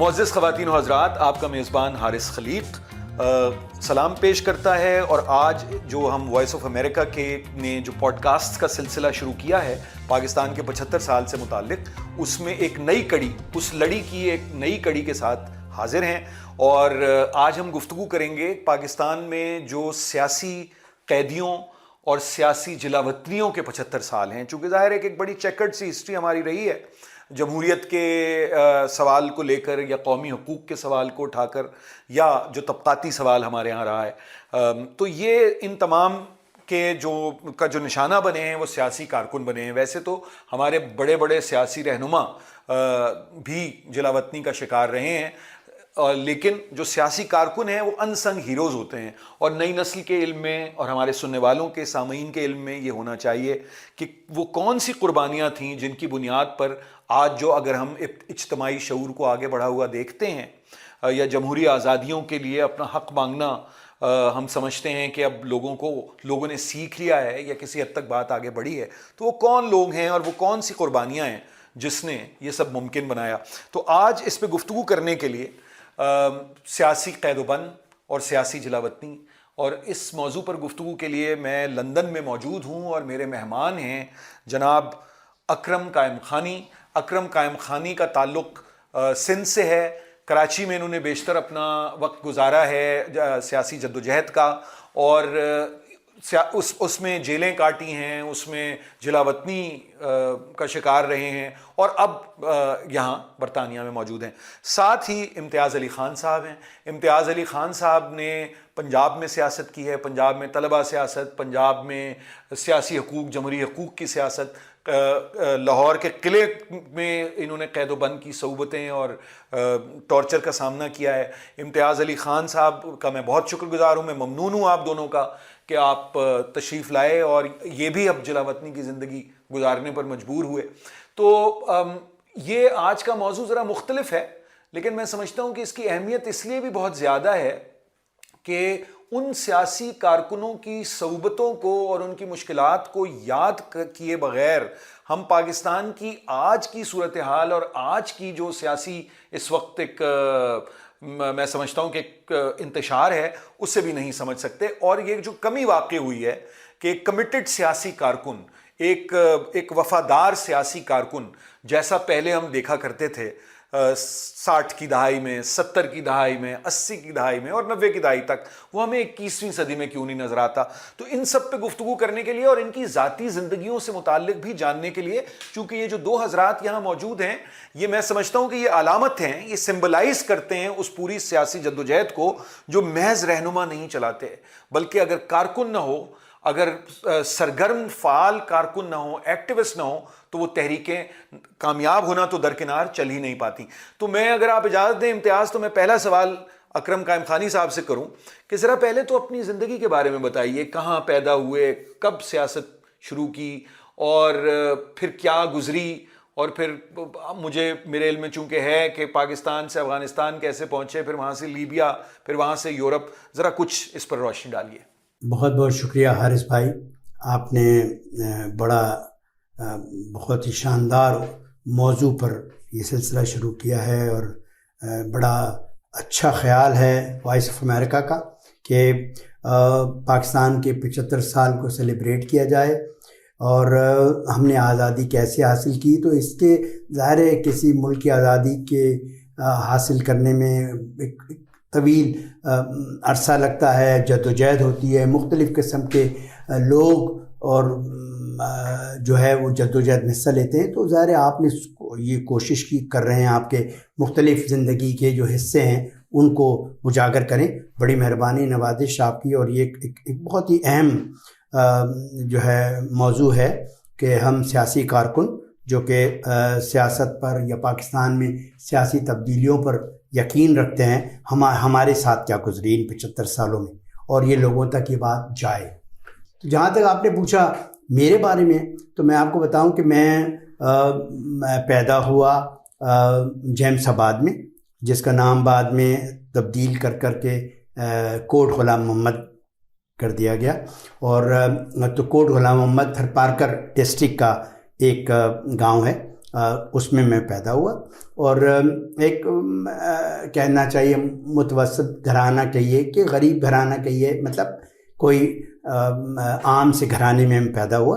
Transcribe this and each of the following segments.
معزز خواتین و حضرات، آپ کا میزبان حارث خلیق سلام پیش کرتا ہے، اور آج جو ہم وائس آف امریکہ کے نے جو پوڈ کاسٹ کا سلسلہ شروع کیا ہے پاکستان کے 75 سال سے متعلق، اس میں ایک نئی کڑی، اس لڑی کی ایک نئی کڑی کے ساتھ حاضر ہیں. اور آج ہم گفتگو کریں گے پاکستان میں جو سیاسی قیدیوں اور سیاسی جلاوطنیوں کے 75 سال ہیں. چونکہ ظاہر ہے کہ ایک بڑی چیکرڈ سی ہسٹری ہماری رہی ہے جمہوریت کے سوال کو لے کر، یا قومی حقوق کے سوال کو اٹھا کر، یا جو طبقاتی سوال ہمارے ہاں رہا ہے. تو یہ ان تمام کے جو نشانہ بنے ہیں وہ سیاسی کارکن بنے ہیں. ویسے تو ہمارے بڑے بڑے سیاسی رہنما بھی جلاوطنی کا شکار رہے ہیں، لیکن جو سیاسی کارکن ہیں وہ ان سنگ ہیروز ہوتے ہیں. اور نئی نسل کے علم میں اور ہمارے سننے والوں کے سامعین کے علم میں یہ ہونا چاہیے کہ وہ کون سی قربانیاں تھیں جن کی بنیاد پر آج جو اگر ہم اجتماعی شعور کو آگے بڑھا ہوا دیکھتے ہیں، یا جمہوری آزادیوں کے لیے اپنا حق مانگنا ہم سمجھتے ہیں کہ اب لوگوں نے سیکھ لیا ہے یا کسی حد تک بات آگے بڑھی ہے، تو وہ کون لوگ ہیں اور وہ کون سی قربانیاں ہیں جس نے یہ سب ممکن بنایا. تو آج اس پہ گفتگو کرنے کے لیے سیاسی قید و بند اور سیاسی جلاوطنی، اور اس موضوع پر گفتگو کے لیے میں لندن میں موجود ہوں، اور میرے مہمان ہیں جناب اکرم قائم خانی. اکرم قائم خانی کا تعلق سندھ سے ہے. کراچی میں انہوں نے بیشتر اپنا وقت گزارا ہے سیاسی جدوجہد کا، اور اس میں جیلیں کاٹی ہیں، اس میں جلاوطنی کا شکار رہے ہیں، اور اب یہاں برطانیہ میں موجود ہیں. ساتھ ہی امتیاز علی خان صاحب ہیں. امتیاز علی خان صاحب نے پنجاب میں سیاست کی ہے، پنجاب میں طلبہ سیاست، پنجاب میں سیاسی حقوق، جمہوری حقوق کی سیاست. لاہور کے قلعے میں انہوں نے قید و بند کی صعوبتیں اور ٹارچر کا سامنا کیا ہے. امتیاز علی خان صاحب کا میں بہت شکر گزار ہوں، میں ممنون ہوں آپ دونوں کا کہ آپ تشریف لائے اور یہ بھی اب جلاوطنی کی زندگی گزارنے پر مجبور ہوئے. تو یہ آج کا موضوع ذرا مختلف ہے، لیکن میں سمجھتا ہوں کہ اس کی اہمیت اس لیے بھی بہت زیادہ ہے کہ ان سیاسی کارکنوں کی صعوبتوں کو اور ان کی مشکلات کو یاد کیے بغیر ہم پاکستان کی آج کی صورتحال اور آج کی جو سیاسی اس وقت ایک میں سمجھتا ہوں کہ ایک انتشار ہے، اس سے بھی نہیں سمجھ سکتے. اور یہ جو کمی واقع ہوئی ہے کہ ایک کمیٹڈ سیاسی کارکن، ایک وفادار سیاسی کارکن جیسا پہلے ہم دیکھا کرتے تھے 60 کی دہائی میں، 70 کی دہائی میں، 80 کی دہائی میں اور 90 کی دہائی تک، وہ ہمیں 21ویں صدی میں کیوں نہیں نظر آتا. تو ان سب پہ گفتگو کرنے کے لیے اور ان کی ذاتی زندگیوں سے متعلق بھی جاننے کے لیے، چونکہ یہ جو دو حضرات یہاں موجود ہیں، یہ میں سمجھتا ہوں کہ یہ علامت ہیں، یہ سمبلائز کرتے ہیں اس پوری سیاسی جدوجہد کو جو محض رہنما نہیں چلاتے، بلکہ اگر کارکن نہ ہو، اگر سرگرم فعال کارکن نہ ہو، ایکٹیوسٹ نہ ہو، تو وہ تحریکیں کامیاب ہونا تو درکنار چل ہی نہیں پاتی. تو میں اگر آپ اجازت دیں امتیاز، تو میں پہلا سوال اکرم قائم خانی صاحب سے کروں کہ ذرا پہلے تو اپنی زندگی کے بارے میں بتائیے. کہاں پیدا ہوئے، کب سیاست شروع کی، اور پھر کیا گزری، اور پھر میرے علم میں چونکہ ہے کہ پاکستان سے افغانستان کیسے پہنچے، پھر وہاں سے لیبیا، پھر وہاں سے یورپ. ذرا کچھ اس پر روشنی ڈالیے. بہت بہت شکریہ حارث بھائی، آپ نے بہت ہی شاندار موضوع پر یہ سلسلہ شروع کیا ہے، اور بڑا اچھا خیال ہے وائس آف امریکہ کا کہ پاکستان کے 75 سال کو سیلیبریٹ کیا جائے، اور ہم نے آزادی کیسے حاصل کی. تو اس کے ظاہر ہے کسی ملک کی آزادی کے حاصل کرنے میں ایک طویل عرصہ لگتا ہے، جدوجہد ہوتی ہے، مختلف قسم کے لوگ اور جو ہے وہ جدوجہد میں حصہ لیتے ہیں. تو ظاہر ہے آپ نے یہ کوشش کر رہے ہیں، آپ کے مختلف زندگی کے جو حصے ہیں ان کو اجاگر کریں. بڑی مہربانی، نوازش آپ کی. اور یہ ایک بہت ہی اہم جو ہے موضوع ہے کہ ہم سیاسی کارکن جو کہ سیاست پر یا پاکستان میں سیاسی تبدیلیوں پر یقین رکھتے ہیں، ہمارے ساتھ کیا گزری ان 75 سالوں میں، اور یہ لوگوں تک یہ بات جائے. تو جہاں تک آپ نے پوچھا میرے بارے میں، تو میں آپ کو بتاؤں کہ میں پیدا ہوا جیمس آباد میں، جس کا نام بعد میں تبدیل کر کے کوٹ غلام محمد کر دیا گیا. اور تو کوٹ غلام محمد تھرپارکر ڈسٹرکٹ کا ایک گاؤں ہے اس میں پیدا ہوا، اور ایک کہنا چاہیے متوسط گھرانہ کہیے کہ غریب گھرانہ کہیے، مطلب کوئی عام سے گھرانے میں ہم پیدا ہوا.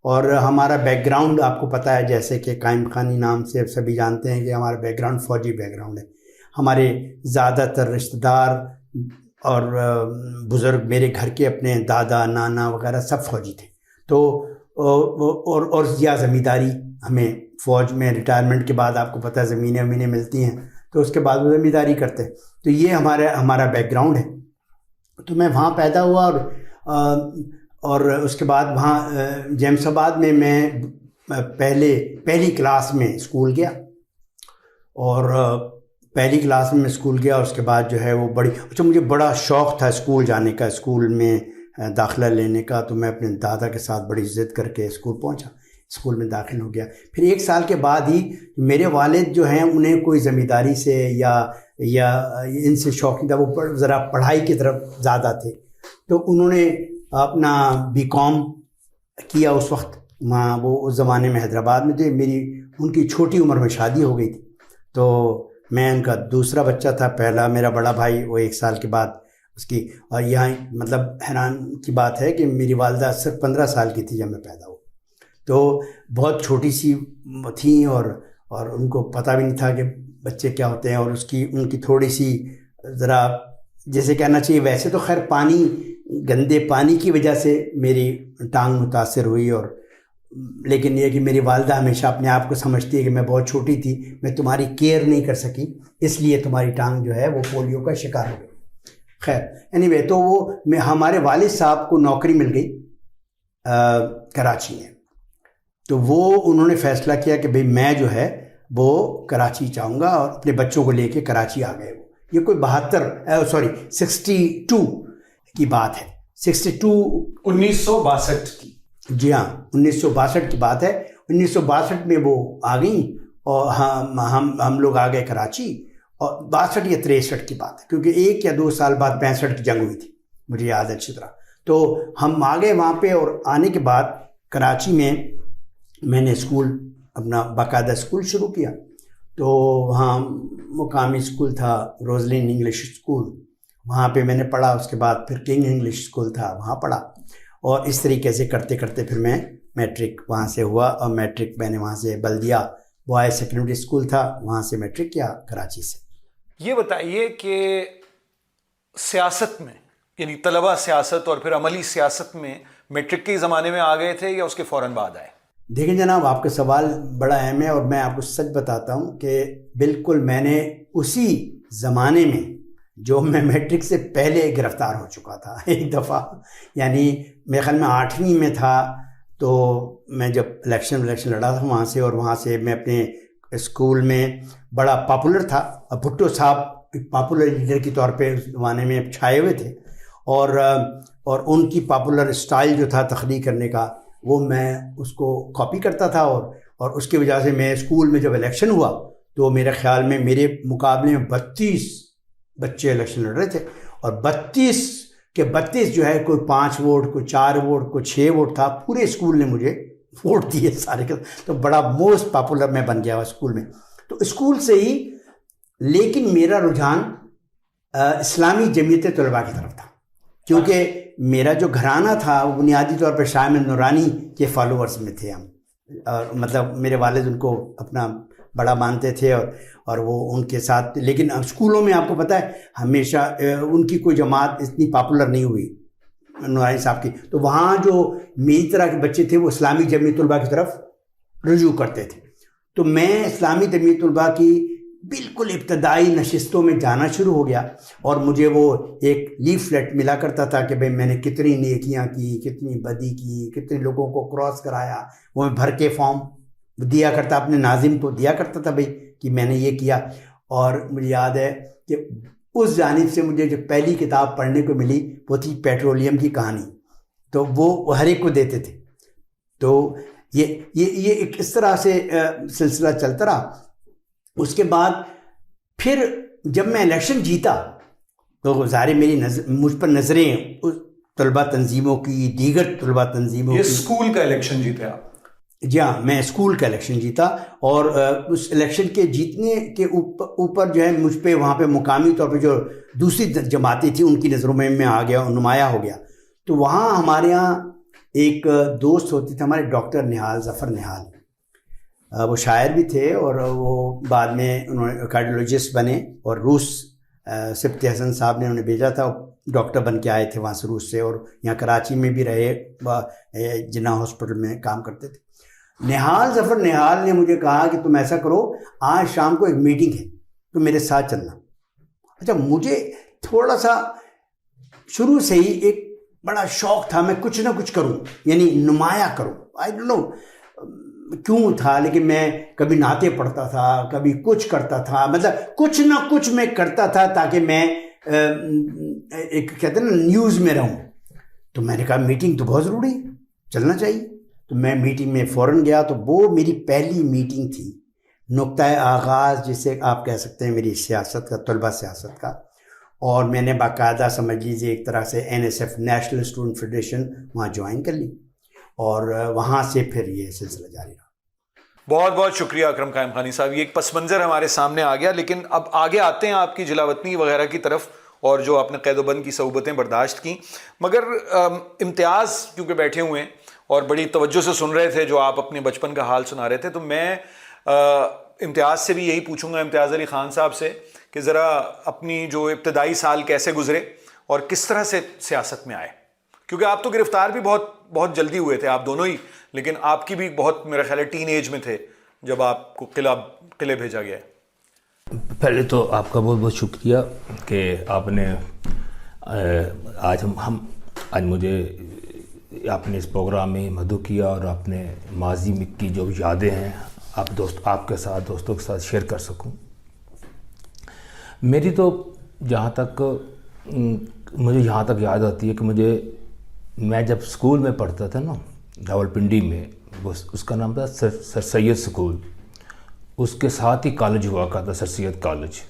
اور ہمارا بیک گراؤنڈ آپ کو پتہ ہے، جیسے کہ قائم خانی نام سے سبھی جانتے ہیں کہ ہمارا بیک گراؤنڈ فوجی بیک گراؤنڈ ہے. ہمارے زیادہ تر رشتہ دار اور بزرگ میرے گھر کے اپنے دادا نانا وغیرہ سب فوجی تھے. تو اور یا زمینداری، ہمیں فوج میں ریٹائرمنٹ کے بعد آپ کو پتہ ہے زمینیں ملتی ہیں، تو اس کے بعد وہ زمینداری کرتے ہیں. تو یہ ہمارا بیک گراؤنڈ ہے. تو میں وہاں پیدا ہوا، اور اس کے بعد وہاں جیمس آباد میں پہلی کلاس میں اسکول گیا، اور پہلی کلاس میں اسکول گیا. اس کے بعد جو ہے وہ مجھے بڑا شوق تھا اسکول جانے کا، اسکول میں داخلہ لینے کا. تو میں اپنے دادا کے ساتھ بڑی ضد کر کے اسکول پہنچا، اسکول میں داخل ہو گیا. پھر 1 سال کے بعد ہی میرے والد جو ہیں انہیں کوئی زمینداری سے یا ان سے شوق نہیں تھا، وہ ذرا پڑھائی کی طرف زیادہ تھے. تو انہوں نے اپنا BCom کیا اس وقت. وہ اس زمانے میں حیدرآباد میں تھے. ان کی چھوٹی عمر میں شادی ہو گئی تھی. تو میں ان کا دوسرا بچہ تھا. پہلا میرا بڑا بھائی وہ 1 سال کے بعد اس کی، اور یہاں مطلب حیران کی بات ہے کہ میری والدہ صرف 15 سال کی تھی جب میں پیدا ہوا. تو بہت چھوٹی سی تھیں، اور ان کو پتہ بھی نہیں تھا کہ بچے کیا ہوتے ہیں. اور ان کی تھوڑی سی ذرا جیسے کہنا چاہیے، ویسے تو خیر گندے پانی کی وجہ سے میری ٹانگ متاثر ہوئی، لیکن یہ کہ میری والدہ ہمیشہ اپنے آپ کو سمجھتی ہے کہ میں بہت چھوٹی تھی، میں تمہاری کیئر نہیں کر سکی، اس لیے تمہاری ٹانگ جو ہے وہ پولیو کا شکار ہو گئی. خیر اینی تو ہمارے والد صاحب کو نوکری مل گئی کراچی میں. تو انہوں نے فیصلہ کیا کہ بھئی میں جو ہے وہ کراچی چاہوں گا، اور اپنے بچوں کو لے کے کراچی آ گئے. یہ کوئی 62 کی بات ہے، 1962 کی. جی ہاں 1962 کی بات ہے. 1962 میں وہ آ گئیں، اور ہم لوگ آ گئے کراچی. اور 62 یا 63 کی بات ہے، کیونکہ 1 یا 2 سال بعد 65 کی جنگ ہوئی تھی، مجھے یاد ہے اچھی طرح. تو ہم آ گئے وہاں پہ، اور آنے کے بعد کراچی میں نے اسکول اپنا باقاعدہ اسکول شروع کیا. تو وہاں مقامی اسکول تھا روزلین انگلش اسکول، وہاں پہ میں نے پڑھا. اس کے بعد پھر کنگ انگلش اسکول تھا، وہاں پڑھا. اور اس طریقے سے کرتے کرتے پھر میں میٹرک وہاں سے ہوا، اور میٹرک میں نے وہاں سے بلدیہ بوائز سیکنڈری اسکول تھا، وہاں سے میٹرک کیا کراچی سے. یہ بتائیے کہ سیاست میں، یعنی طلبہ سیاست اور پھر عملی سیاست میں میٹرک کے زمانے میں آ گئے تھے یا اس کے فوراً بعد آئے؟ دیکھیں جناب، آپ کا سوال بڑا اہم ہے، اور میں آپ کو سچ بتاتا ہوں کہ بالکل میں نے اسی زمانے میں جو میں میٹرک سے پہلے گرفتار ہو چکا تھا ایک دفعہ. یعنی میرے خیال میں 8ویں میں تھا، تو میں جب الیکشن لڑا تھا وہاں سے، اور وہاں سے میں اپنے اسکول میں بڑا پاپولر تھا. بھٹو صاحب پاپولر لیڈر کے طور پہ اس زمانے میں چھائے ہوئے تھے، اور ان کی پاپولر اسٹائل جو تھا تقریر کرنے کا، وہ میں اس کو کاپی کرتا تھا. اور اس کی وجہ سے میں اسکول میں جب الیکشن ہوا تو میرے خیال میں میرے مقابلے میں 32 بچے الیکشن لڑ رہے تھے، اور 32 کے 32 جو ہے، کوئی 5 ووٹ، کوئی 4 ووٹ، کوئی 6 ووٹ تھا. پورے اسکول نے مجھے ووٹ دیے سارے کے. تو بڑا موسٹ پاپولر میں بن گیا اسکول میں. تو اسکول سے ہی، لیکن میرا رجحان اسلامی جمعیت طلباء کی طرف تھا، کیونکہ میرا جو گھرانہ تھا وہ بنیادی طور پر شاہ احمد نورانی کے فالوورز میں تھے ہم. مطلب میرے والد ان کو اپنا بڑا مانتے تھے، اور وہ ان کے ساتھ. لیکن اسکولوں میں آپ کو پتہ ہے ہمیشہ ان کی کوئی جماعت اتنی پاپولر نہیں ہوئی نورانی صاحب کی. تو وہاں جو میری طرح کے بچے تھے وہ اسلامی جمعیت طلباء کی طرف رجوع کرتے تھے. تو میں اسلامی جمعیت طلباء کی بالکل ابتدائی نشستوں میں جانا شروع ہو گیا، اور مجھے وہ ایک لیفلیٹ ملا کرتا تھا کہ بھئی میں نے کتنی نیکیاں کی، کتنی بدی کی، کتنے لوگوں کو کراس کرایا. وہ میں بھر کے فارم دیا کرتا، اپنے ناظم کو دیا کرتا تھا بھئی کہ میں نے یہ کیا. اور مجھے یاد ہے کہ اس جانب سے مجھے جو پہلی کتاب پڑھنے کو ملی وہ تھی پیٹرولیم کی کہانی. تو وہ ہر ایک کو دیتے تھے. تو یہ ایک اس طرح سے سلسلہ چلتا رہا. اس کے بعد پھر جب میں الیکشن جیتا تو ظاہر مجھ پر نظریں طلبہ تنظیموں کی، دیگر طلبہ تنظیموں کی. یہ اسکول کا الیکشن جیتے آپ؟ جی ہاں، میں اسکول کا الیکشن جیتا، اور اس الیکشن کے جیتنے کے اوپر جو ہے مجھ پہ وہاں پہ مقامی طور پہ جو دوسری جماعتیں تھیں ان کی نظروں میں آ گیا، نمایاں ہو گیا. تو وہاں ہمارے یہاں ایک دوست ہوتے تھے ہمارے، ڈاکٹر نہال، ظفر نہال. وہ شاعر بھی تھے اور وہ بعد میں انہوں نے کارڈیولوجسٹ بنے، اور روس سبت حسن صاحب نے انہیں بھیجا تھا، ڈاکٹر بن کے آئے تھے وہاں سے روس سے، اور یہاں کراچی میں بھی رہے، جناح ہاسپٹل میں کام کرتے تھے. نہال، ظفر نہال نے مجھے کہا کہ تم ایسا کرو، آج شام کو ایک میٹنگ ہے، تم میرے ساتھ چلنا. اچھا، مجھے تھوڑا سا شروع سے ہی ایک بڑا شوق تھا میں کچھ نہ کچھ کروں، یعنی نمایاں کروں. آئی ڈونٹ نو کیوں تھا، لیکن میں کبھی نعتیں پڑھتا تھا، کبھی کچھ کرتا تھا، مطلب کچھ نہ کچھ میں کرتا تھا تاکہ میں ایک کہتے ہیں نا نیوز میں رہوں. تو میں نے کہا میٹنگ تو بہت ضروری ہے، چلنا چاہیے. تو میں میٹنگ میں فوراً گیا. تو وہ میری پہلی میٹنگ تھی، نقطۂ آغاز جسے آپ کہہ سکتے ہیں میری سیاست کا، طلبہ سیاست کا. اور میں نے باقاعدہ سمجھ لیجیے ایک طرح سے NSF نیشنل اسٹوڈنٹ فیڈریشن وہاں جوائن کر لی، اور وہاں سے پھر یہ سلسلہ جاری رہا. بہت بہت شکریہ اکرم قائم خانی صاحب. یہ ایک پس منظر ہمارے سامنے آ گیا، لیکن اب آگے آتے ہیں آپ کی جلاوطنی وغیرہ کی طرف، اور جو آپ نے قید و بند کی صعوبتیں برداشت کیں. مگر امتیاز کیونکہ بیٹھے ہوئے ہیں اور بڑی توجہ سے سن رہے تھے جو آپ اپنے بچپن کا حال سنا رہے تھے، تو میں امتیاز سے بھی یہی پوچھوں گا، امتیاز علی خان صاحب سے، کہ ذرا اپنی جو ابتدائی سال کیسے گزرے اور کس طرح سے سیاست میں آئے. کیونکہ آپ تو گرفتار بھی بہت جلدی ہوئے تھے، آپ دونوں ہی، لیکن آپ کی بھی بہت میرا خیال ہے ٹین ایج میں تھے جب آپ کو قلعے بھیجا گیا ہے. پہلے تو آپ کا بہت بہت شکریہ کہ آپ نے آج مجھے آپ نے اس پروگرام میں مدعو کیا، اور آپ نے ماضی میں کی جو یادیں ہیں آپ کے ساتھ، دوستوں کے ساتھ شیئر کر سکوں. میری تو جہاں تک مجھے یہاں تک یاد آتی ہے کہ میں جب اسکول میں پڑھتا تھا نا راولپنڈی میں، اس کا نام تھا سر سید اسکول، اس کے ساتھ ہی کالج ہوا کرتا سر سید کالج.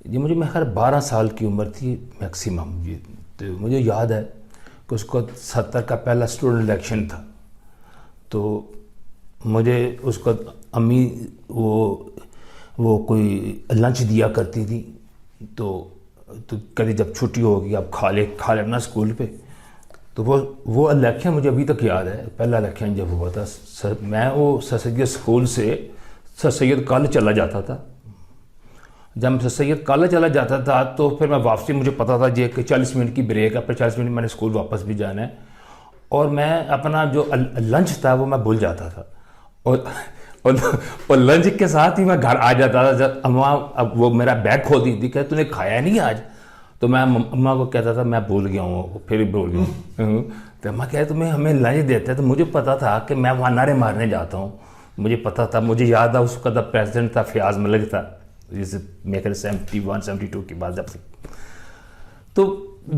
یہ مجھے خیر 12 سال کی عمر تھی میکسیمم. تو مجھے یاد ہے کہ اس کو 70 کا پہلا اسٹوڈنٹ الیکشن تھا. تو مجھے اس کو امی وہ کوئی لنچ دیا کرتی تھی، تو کبھی جب چھٹی ہوگی اب کھا لینا اسکول پہ. تو وہ الیکشن مجھے ابھی تک یاد ہے. پہلا الیکشن جب ہوا تھا، میں وہ سر سید اسکول سے سر سید کالج چلا جاتا تھا. جب میں سر سید کالج چلا جاتا تھا تو پھر میں واپسی، مجھے پتا تھا جی کہ 40 منٹ کی بریک ہے، پھر 40 منٹ میں نے اسکول واپس بھی جانا ہے. اور میں اپنا جو لنچ تھا وہ میں بھول جاتا تھا، اور لنچ کے ساتھ ہی میں گھر آ جاتا تھا. جب اماں وہ میرا بیگ کھولتی تھی کہ تو نے کھایا نہیں آج، تو میں اماں کو کہتا تھا میں بھول گیا ہوں، پھر بھول گیا ہوں. تو اماں کہتے تمہیں ہمیں لنچ دیتے. تو مجھے پتا تھا کہ میں وہاں نعرے مارنے جاتا ہوں. مجھے پتا تھا، مجھے یاد ہے اس کا جب پریزیڈنٹ تھا فیاض ملک تھا، جیسے میں کہ 71 72 کے بعد جب سے. تو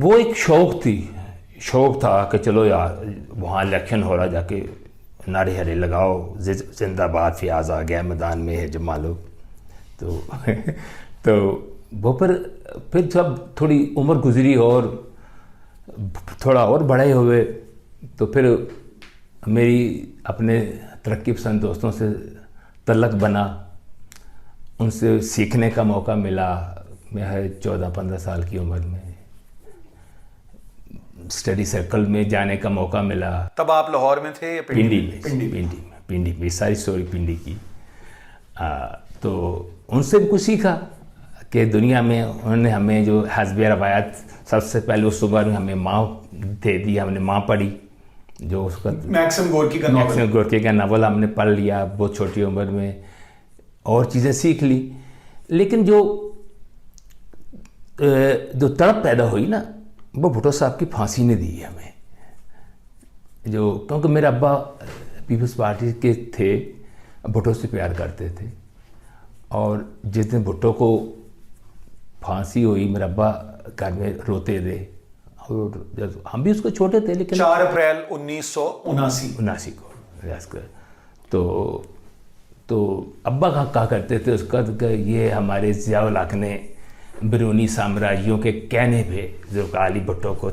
وہ ایک شوق تھا کہ چلو یار وہاں الیکشن ہو رہا، جا کے نعرے ہرے لگاؤ، زندہ باد فیاض آ گیا میدان میں ہے جمع لو. تو وہ پھر جب تھوڑی عمر گزری اور تھوڑا اور بڑے ہوئے، تو پھر میری اپنے ترقی پسند دوستوں سے تعلق بنا، ان سے سیکھنے کا موقع ملا. میں 14-15 سال کی عمر میں اسٹڈی سرکل میں جانے کا موقع ملا. تب آپ لاہور میں تھے یا پنڈی میں ساری اسٹوری پنڈی کی. تو ان سے بھی کچھ سیکھا کہ دنیا میں انہوں نے ہمیں جو حزب روایت، سب سے پہلے اس عمر میں ہمیں ماں دے دی، ہم نے ماں پڑھی، جو اس کا میکسم گورکی کا ناول ہم نے پڑھ لیا بہت چھوٹی عمر میں، اور چیزیں سیکھ لی. لیکن جو تڑپ پیدا ہوئی نا، وہ بھٹو صاحب کی پھانسی نے دی ہمیں. کیونکہ میرے ابا پیپلز پارٹی کے تھے، بھٹو سے پیار کرتے تھے، اور جس دن بھٹو کو پھانسی ہوئی میرے ابا گھر میں روتے تھے. اور ہم بھی اس کو چھوٹے تھے، لیکن 4 اپریل 1979 کو. تو ابا کہا کرتے تھے اس کا کہ یہ ہمارے ضیاء الحق نے بیرونی سامراجیوں کے کہنے پہ ذوالفقار علی بھٹو کو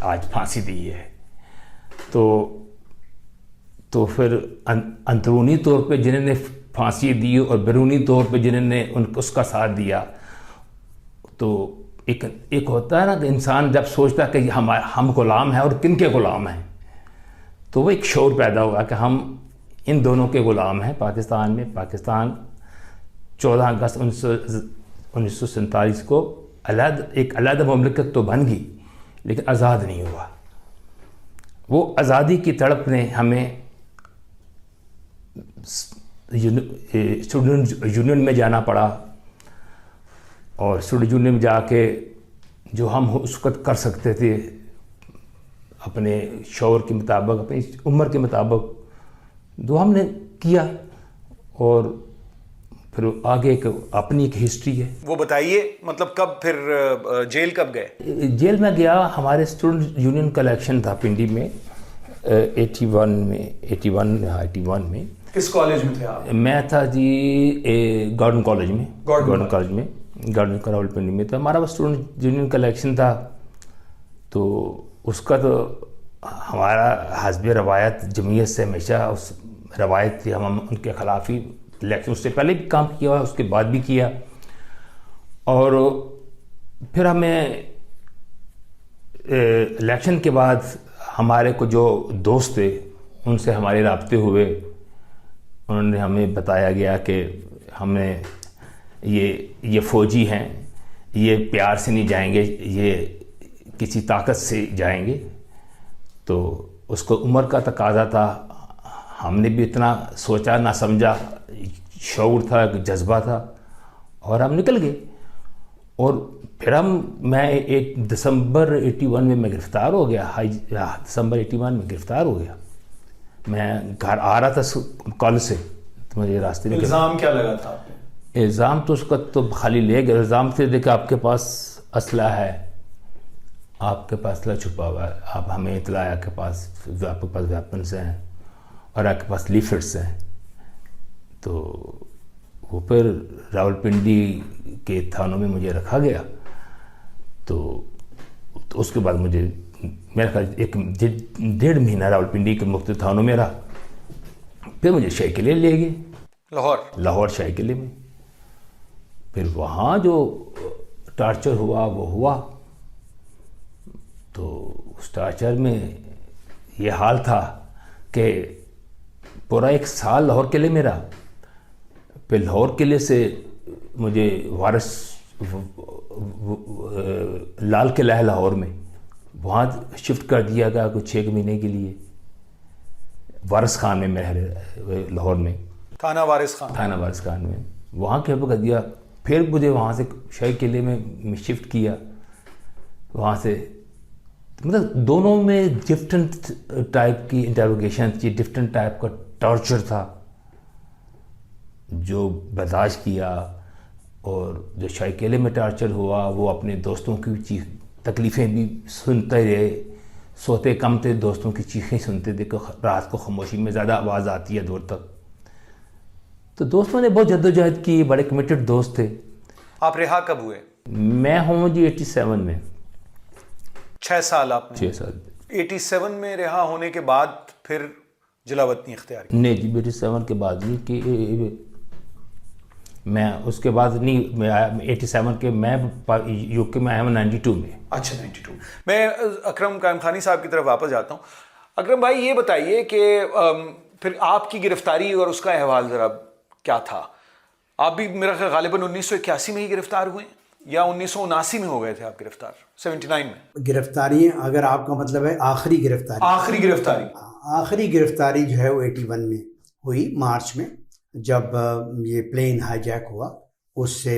آج پھانسی دی ہے. تو تو پھر اندرونی طور پہ جنہوں نے پھانسی دی اور بیرونی طور پہ جنہوں نے اس کا ساتھ دیا، تو ایک ہوتا ہے نا کہ انسان جب سوچتا ہے کہ ہم غلام ہیں اور کن کے غلام ہیں، تو وہ ایک شعور پیدا ہوا کہ ہم ان دونوں کے غلام ہیں پاکستان میں. پاکستان 14 اگست 1947 کو ایک علیحدہ مملکت تو بن گئی لیکن آزاد نہیں ہوا. وہ آزادی کی تڑپ نے ہمیں اسٹوڈنٹ یونین میں جانا پڑا، اور اسٹوڈنٹ یونین میں جا کے جو ہم اس وقت کر سکتے تھے اپنے شعور کے مطابق، اپنی عمر کے مطابق، جو ہم نے کیا. اور پھر آگے اپنی ایک ہسٹری ہے. وہ بتائیے، مطلب کب پھر جیل کب گئے؟ جیل میں گیا، ہمارے اسٹوڈنٹ یونین کا الیکشن تھا پنڈی میں 81 میں. کس کالج میں تھے آپ؟ میں تھا جی گارڈن کالج میں، گارڈن راولپنڈی میں. تو ہمارا اسٹوڈنٹ یونین کا الیکشن تھا، تو اس کا تو ہمارا حسب روایت جمعیت سے ہمیشہ اس روایت تھی، ہم ان کے خلاف ہی الیکشن، اس سے پہلے بھی کام کیا اس کے بعد بھی کیا. اور پھر ہمیں الیکشن کے بعد ہمارے کو جو دوست تھے ان سے ہمارے رابطے ہوئے. انہوں نے ہمیں بتایا گیا کہ ہمیں یہ فوجی ہیں، یہ پیار سے نہیں جائیں گے، یہ کسی طاقت سے جائیں گے. تو اس کو عمر کا تقاضا تھا، ہم نے بھی اتنا سوچا نہ سمجھا، شعور تھا، جذبہ تھا، اور ہم نکل گئے. اور پھر میں 1 دسمبر 81 میں گرفتار ہو گیا. دسمبر 81 میں گرفتار ہو گیا. میں گھر آ رہا تھا کالج سے، تو مجھے راستے میں الزام کیا لگا تھا آپ نے؟ الزام تو اس کا تو خالی لے گئے. الزام سے دیکھا آپ کے پاس اسلحہ ہے، آپ کے پاس اسلحہ چھپا ہوا ہے، آپ ہمیں اطلاع ہے آپ کے پاس ویپنس ہیں اور آپ کے پاس لیفٹس ہیں. تو وہ پھر راولپنڈی کے تھانوں میں مجھے رکھا گیا. تو اس کے بعد مجھے میرا خیال 1.5 مہینہ راولپنڈی کے مختلف تھانوں میں رہا. پھر مجھے شاہی قلعے لے گئے، لاہور شاہی قلعے میں. پھر وہاں جو ٹارچر ہوا وہ ہوا. تو اس ٹارچر میں یہ حال تھا کہ پورا 1 سال لاہور قلعے میں رہا. پھر لاہور قلعے سے مجھے وارث لال قلعہ ہے لاہور میں، وہاں شفٹ کر دیا گیا کچھ 6 مہینے کے لیے. وارث خان میں میں لاہور میں، تھانہ وارث خان میں وہاں کے کر دیا. پھر مجھے وہاں سے شاہی قلعے میں شفٹ کیا. وہاں سے مطلب دونوں میں ڈفرینٹ ٹائپ کی انٹروگیشن تھی، ڈفرینٹ ٹائپ کا ٹارچر تھا جو برداشت کیا. اور جو شاہی قلعے میں ٹارچر ہوا وہ اپنے دوستوں کی تکلیفیں بھی سنتے رہے. سوتے کم تھے، دوستوں کی چیخیں سنتے تھے کہ رات کو خاموشی میں زیادہ آواز آتی ہے دور تک. تو دوستوں نے بہت جدوجہد کی، بڑے کمیٹڈ دوست تھے. آپ رہا کب ہوئے؟ میں ہوں جی 87 میں. 6 سال آپ نے؟ 6 سال. 87 میں رہا ہونے کے بعد پھر جلا وطنی اختیار کی؟ نہیں جی 87 کے بعد نہیں، کہ میں اس کے بعد نہیں، میں 87 کے میں یو کے میں آیا ہوں 92 میں. اچھا 92. میں اکرم قائم خانی صاحب کی طرف واپس جاتا ہوں. اکرم بھائی یہ بتائیے کہ پھر آپ کی گرفتاری اور اس کا احوال ذرا کیا تھا؟ آپ بھی میرا خیال غالباً 1981 میں ہی گرفتار ہوئے یا 1979 میں ہو گئے تھے آپ گرفتار؟ 79 میں گرفتاری، اگر آپ کا مطلب ہے آخری گرفتاری جو ہے وہ 81 میں ہوئی، مارچ میں، جب یہ پلین ہائی جیک ہوا. اس سے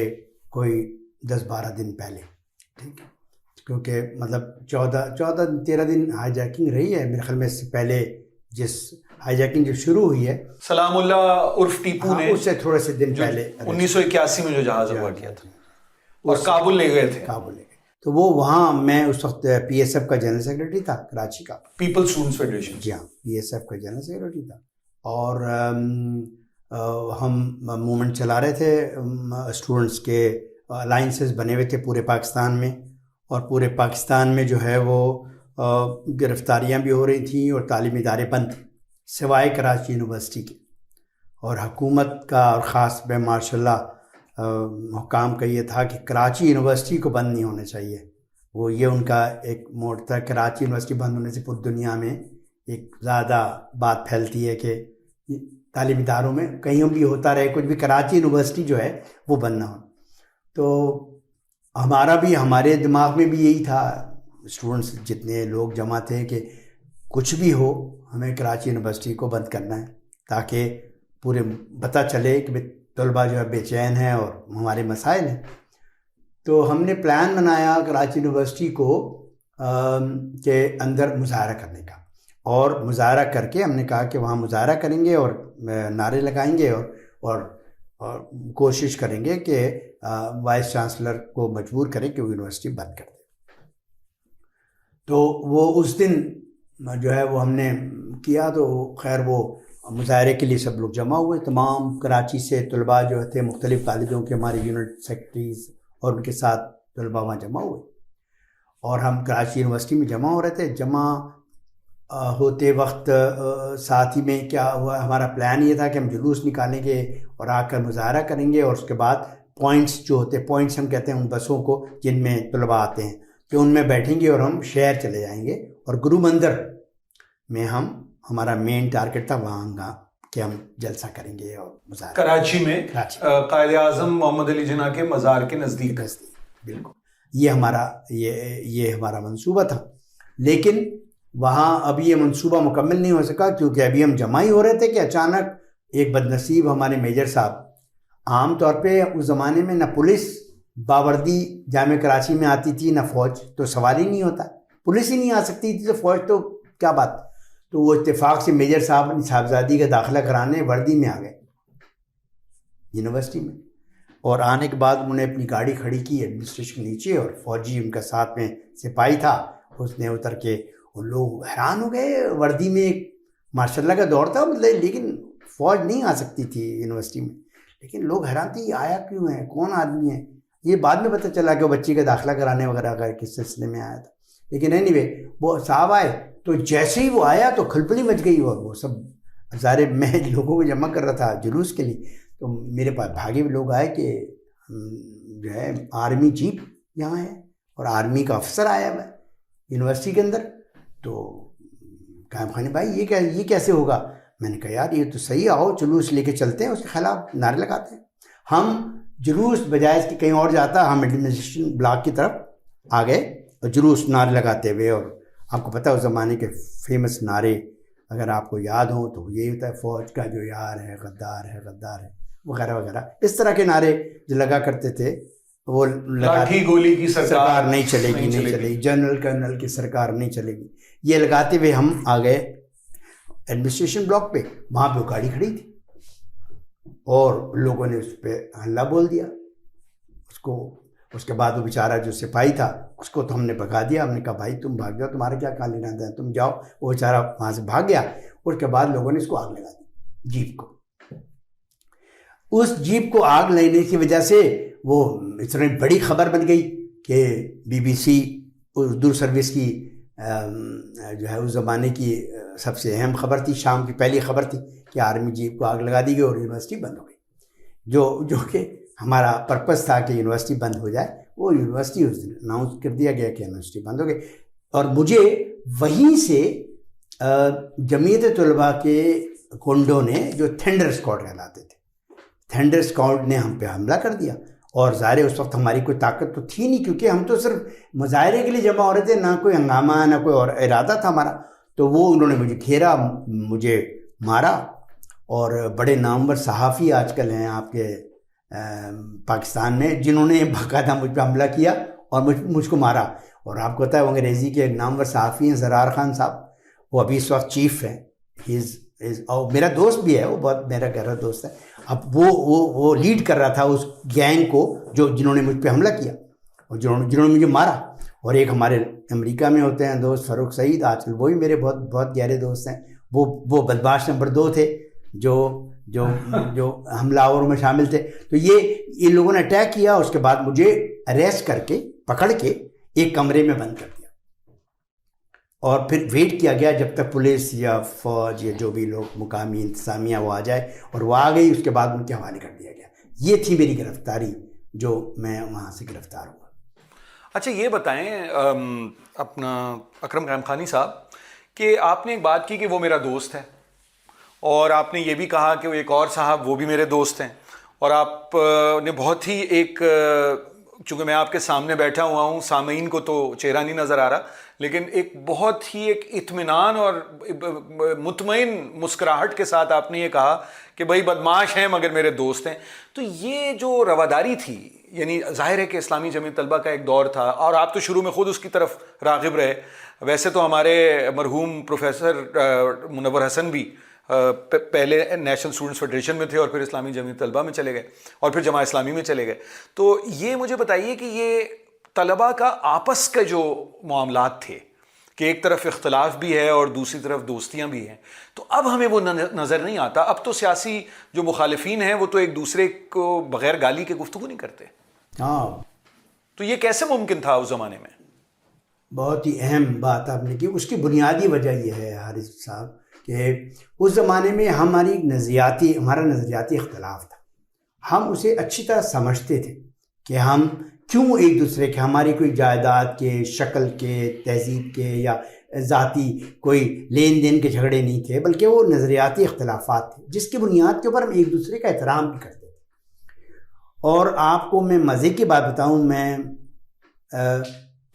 کوئی 10-12 دن پہلے، ٹھیک ہے، کیونکہ مطلب 14-13 دن ہائی جیکنگ رہی ہے میرے خیال میں. اس سے پہلے جس ہائی جیکنگ جو شروع ہوئی ہے سلام اللہ عرف ٹیپو نے، اس سے تھوڑے سے دن پہلے 1981 میں جو جہاز اغوا کیا تھا اور کابل لے گئے تھے. تو وہ وہاں میں اس وقت پی ایس ایف کا جنرل سیکرٹری تھا کراچی کا، پیپل اسٹوڈنٹس فیڈریشن. جی ہاں، پی ایس ایف کا جنرل سیکرٹری تھا. اور ہم موومنٹ چلا رہے تھے، اسٹوڈنٹس کے الائنسز بنے ہوئے تھے پورے پاکستان میں. اور پورے پاکستان میں جو ہے وہ گرفتاریاں بھی ہو رہی تھیں اور تعلیمی ادارے بند تھے سوائے کراچی یونیورسٹی کے. اور حکومت کا اور خاص بے ماشاء اللہ حکام کا یہ تھا کہ کراچی یونیورسٹی کو بند نہیں ہونا چاہیے. وہ یہ ان کا ایک موڈ تھا. کراچی یونیورسٹی بند ہونے سے پوری دنیا میں ایک زیادہ بات پھیلتی ہے کہ تعلیمی اداروں میں کہیں بھی ہوتا رہے کچھ بھی، کراچی یونیورسٹی جو ہے وہ بند نہ ہو. تو ہمارے دماغ میں بھی یہی تھا، اسٹوڈنٹس جتنے لوگ جمع تھے، کہ کچھ بھی ہو ہمیں کراچی یونیورسٹی کو بند کرنا ہے، تاکہ پورے پتہ چلے کہ طلباء جو ہے بے چین ہیں اور ہمارے مسائل ہیں. تو ہم نے پلان بنایا کراچی یونیورسٹی کو کے اندر مظاہرہ کرنے کا، اور مظاہرہ کر کے ہم نے کہا کہ وہاں مظاہرہ کریں گے اور نعرے لگائیں گے اور کوشش کریں گے کہ وائس چانسلر کو مجبور کریں کہ وہ یونیورسٹی بند کر دے. تو وہ اس دن جو ہے وہ ہم نے کیا. تو خیر وہ مظاہرے کے لیے سب لوگ جمع ہوئے، تمام کراچی سے طلباء جو تھے مختلف کالجوں کے، ہمارے یونٹ سیکرٹریز اور ان کے ساتھ طلباء وہاں جمع ہوئے، اور ہم کراچی یونیورسٹی میں جمع ہو رہے تھے. جمع ہوتے وقت ساتھ ہی میں کیا ہوا، ہمارا پلان یہ تھا کہ ہم جلوس نکالیں گے اور آ کر مظاہرہ کریں گے، اور اس کے بعد پوائنٹس جو ہوتے، پوائنٹس ہم کہتے ہیں ان بسوں کو جن میں طلباء آتے ہیں، کہ ان میں بیٹھیں گے اور ہم شہر چلے جائیں گے. اور گرو مندر میں ہمارا مین ٹارگٹ تھا وہاں کہ ہم جلسہ کریں گے اور مظاہرہ. کراچی میں قائد اعظم محمد علی جناح کے مزار کے نزدیک. بالکل یہ ہمارا منصوبہ تھا. لیکن وہاں ابھی یہ منصوبہ مکمل نہیں ہو سکا، کیونکہ ابھی ہم جمع ہی ہو رہے تھے کہ اچانک ایک بد نصیب ہمارے میجر صاحب، عام طور پہ اس زمانے میں نہ پولیس باوردی جامع کراچی میں آتی تھی نہ فوج، تو سوال ہی نہیں ہوتا، پولیس ہی نہیں آ سکتی تھی تو فوج تو کیا بات. تو وہ اتفاق سے میجر صاحب اپنی صاحبزادی کا داخلہ کرانے وردی میں آ گئے یونیورسٹی میں، اور آنے کے بعد انہوں نے اپنی گاڑی کھڑی کی ایڈمنسٹریشن کے نیچے، اور فوجی ان کا ساتھ میں سپاہی تھا، اس نے اتر کے، اور لوگ حیران ہو گئے. وردی میں ایک ماشاء اللہ کا دور تھا، مطلب لیکن فوج نہیں آ سکتی تھی یونیورسٹی میں، لیکن لوگ حیران تھے یہ آیا کیوں ہے، کون آدمی ہے. یہ بعد میں پتہ چلا کہ وہ بچی کا داخلہ کرانے وغیرہ کا کس سلسلے میں آیا تھا. لیکن اینی وے وہ صاحب آئے تو جیسے ہی وہ آیا تو کھلبلی مچ گئی، اور وہ سب ظاہر میں لوگوں کو جمع کر رہا تھا جلوس کے لیے. تو میرے پاس بھاگے لوگ آئے کہ جو ہے آرمی جیپ یہاں ہے اور آرمی کا افسر آیا ہوا ہے یونیورسٹی کے اندر. تو قائم خانی بھائی یہ کیسے ہوگا؟ میں نے کہا یار یہ تو صحیح، آؤ جلوس لے کے چلتے ہیں، اس کے خلاف نعرے لگاتے ہیں. ہم جلوس بجائے اس کہ کہیں اور جاتا، ہم ایڈمنسٹریشن بلاک کی طرف آ گئے اور جلوس نعرے لگاتے ہوئے. اور آپ کو پتہ ہے اس زمانے کے فیمس نعرے اگر آپ کو یاد ہوں تو یہی ہوتا ہے، فوج کا جو یار ہے غدار ہے، غدار ہے وغیرہ وغیرہ، اس طرح کے نعرے جو لگا کرتے تھے. وہ لاٹھی گولی کی سرکار نہیں چلے گی، نہیں چلے گی، جنرل کرنل کی سرکار نہیں چلے گی، یہ لگاتے ہوئے ہم آ گئے ایڈمنسٹریشن بلاک پہ. وہاں پہ وہ گاڑی کھڑی تھی اور لوگوں نے اس پہ حلہ بول دیا اس کو. اس کے بعد وہ بیچارہ جو سپاہی تھا اس کو تو ہم نے بھگا دیا. ہم نے کہا بھائی تم بھاگ جاؤ، تمہارا کیا کام لینا ہے، تم جاؤ. وہ بیچارہ وہاں سے بھاگ گیا. اس کے بعد لوگوں نے اس کو آگ لگا دی، جیپ کو. اس جیپ کو آگ لگنے کی وجہ سے وہ اتنی بڑی خبر بن گئی کہ BBC اردو سروس کی جو ہے اس زمانے کی سب سے اہم خبر تھی، شام کی پہلی خبر تھی کہ آرمی جیپ کو آگ لگا دی گئی اور یونیورسٹی بند ہو گئی. جو کہ ہمارا پرپس تھا کہ یونیورسٹی بند ہو جائے، وہ یونیورسٹی اس دن اناؤنس کر دیا گیا کہ یونیورسٹی بند ہو گئی. اور مجھے وہیں سے جمعیت طلباء کے کنڈوں نے، جو تھنڈر اسکواڈ کہلاتے تھے، تھنڈر اسکواڈ نے ہم پہ حملہ کر دیا. اور ظاہر اس وقت ہماری کوئی طاقت تو تھی نہیں، کیونکہ ہم تو صرف مظاہرے کے لیے جمع ہو رہے تھے، نہ کوئی ہنگامہ نہ کوئی اور ارادہ تھا ہمارا. تو وہ انہوں نے مجھے گھیرا، مجھے مارا. اور بڑے نامور صحافی آج کل ہیں آپ کے پاکستان میں جنہوں نے باقاعدہ مجھ پہ حملہ کیا اور مجھ کو مارا. اور آپ کو پتہ ہے وہ انگریزی کے نامور صحافی ہیں زرار خان صاحب، وہ ابھی اس وقت چیف ہیں. اور میرا دوست بھی ہے، وہ بہت میرا گہرا دوست ہے. اب وہ لیڈ کر رہا تھا اس گینگ کو جنہوں نے مجھ پہ حملہ کیا اور جنہوں نے مجھے مارا. اور ایک ہمارے امریکہ میں ہوتے ہیں دوست فاروق سعید، آج کل وہ بھی میرے بہت بہت گہرے دوست ہیں. وہ بدماش نمبر 2 تھے جو حملہ آوروں میں شامل تھے. تو یہ لوگوں نے اٹیک کیا. اس کے بعد مجھے اریسٹ کر کے پکڑ کے ایک کمرے میں بند کر دیا اور پھر ویٹ کیا گیا جب تک پولیس یا فوج یا جو بھی لوگ مقامی انتظامیہ وہ آ جائے، اور وہ آ گئی، اس کے بعد ان کے حوالے کر دیا گیا. یہ تھی میری گرفتاری، جو میں وہاں سے گرفتار ہوا. اچھا یہ بتائیں اپنا اکرم قیوم خانی صاحب کہ آپ نے ایک بات کی کہ وہ میرا دوست ہے، اور آپ نے یہ بھی کہا کہ وہ ایک اور صاحب وہ بھی میرے دوست ہیں، اور آپ نے بہت ہی ایک، چونکہ میں آپ کے سامنے بیٹھا ہوا ہوں، سامعین کو تو چہرہ نہیں نظر آ رہا، لیکن ایک بہت ہی ایک اطمینان اور مطمئن مسکراہٹ کے ساتھ آپ نے یہ کہا کہ بھائی بدماش ہیں مگر میرے دوست ہیں. تو یہ جو رواداری تھی، یعنی ظاہر ہے کہ اسلامی جمعیت طلبہ کا ایک دور تھا، اور آپ تو شروع میں خود اس کی طرف راغب رہے. ویسے تو ہمارے مرحوم پروفیسر منور حسن بھی پہلے نیشنل اسٹوڈنٹس فیڈریشن میں تھے، اور پھر اسلامی جمعیت طلبہ میں چلے گئے، اور پھر جماعت اسلامی میں چلے گئے. تو یہ مجھے بتائیے کہ یہ طلبہ کا آپس کے جو معاملات تھے کہ ایک طرف اختلاف بھی ہے اور دوسری طرف دوستیاں بھی ہیں، تو اب ہمیں وہ نظر نہیں آتا. اب تو سیاسی جو مخالفین ہیں وہ تو ایک دوسرے کو بغیر گالی کے گفتگو نہیں کرتے. ہاں، تو یہ کیسے ممکن تھا اس زمانے میں؟ بہت ہی اہم بات آپ نے کی. اس کی بنیادی وجہ یہ ہے حارث صاحب کہ اس زمانے میں ہمارا نظریاتی اختلاف تھا. ہم اسے اچھی طرح سمجھتے تھے کہ ہم کیوں ایک دوسرے کے، ہماری کوئی جائیداد کے، شکل کے، تہذیب کے یا ذاتی کوئی لین دین کے جھگڑے نہیں تھے، بلکہ وہ نظریاتی اختلافات تھے جس کی بنیاد کے اوپر ہم ایک دوسرے کا احترام بھی کرتے تھے. اور آپ کو میں مزے کی بات بتاؤں،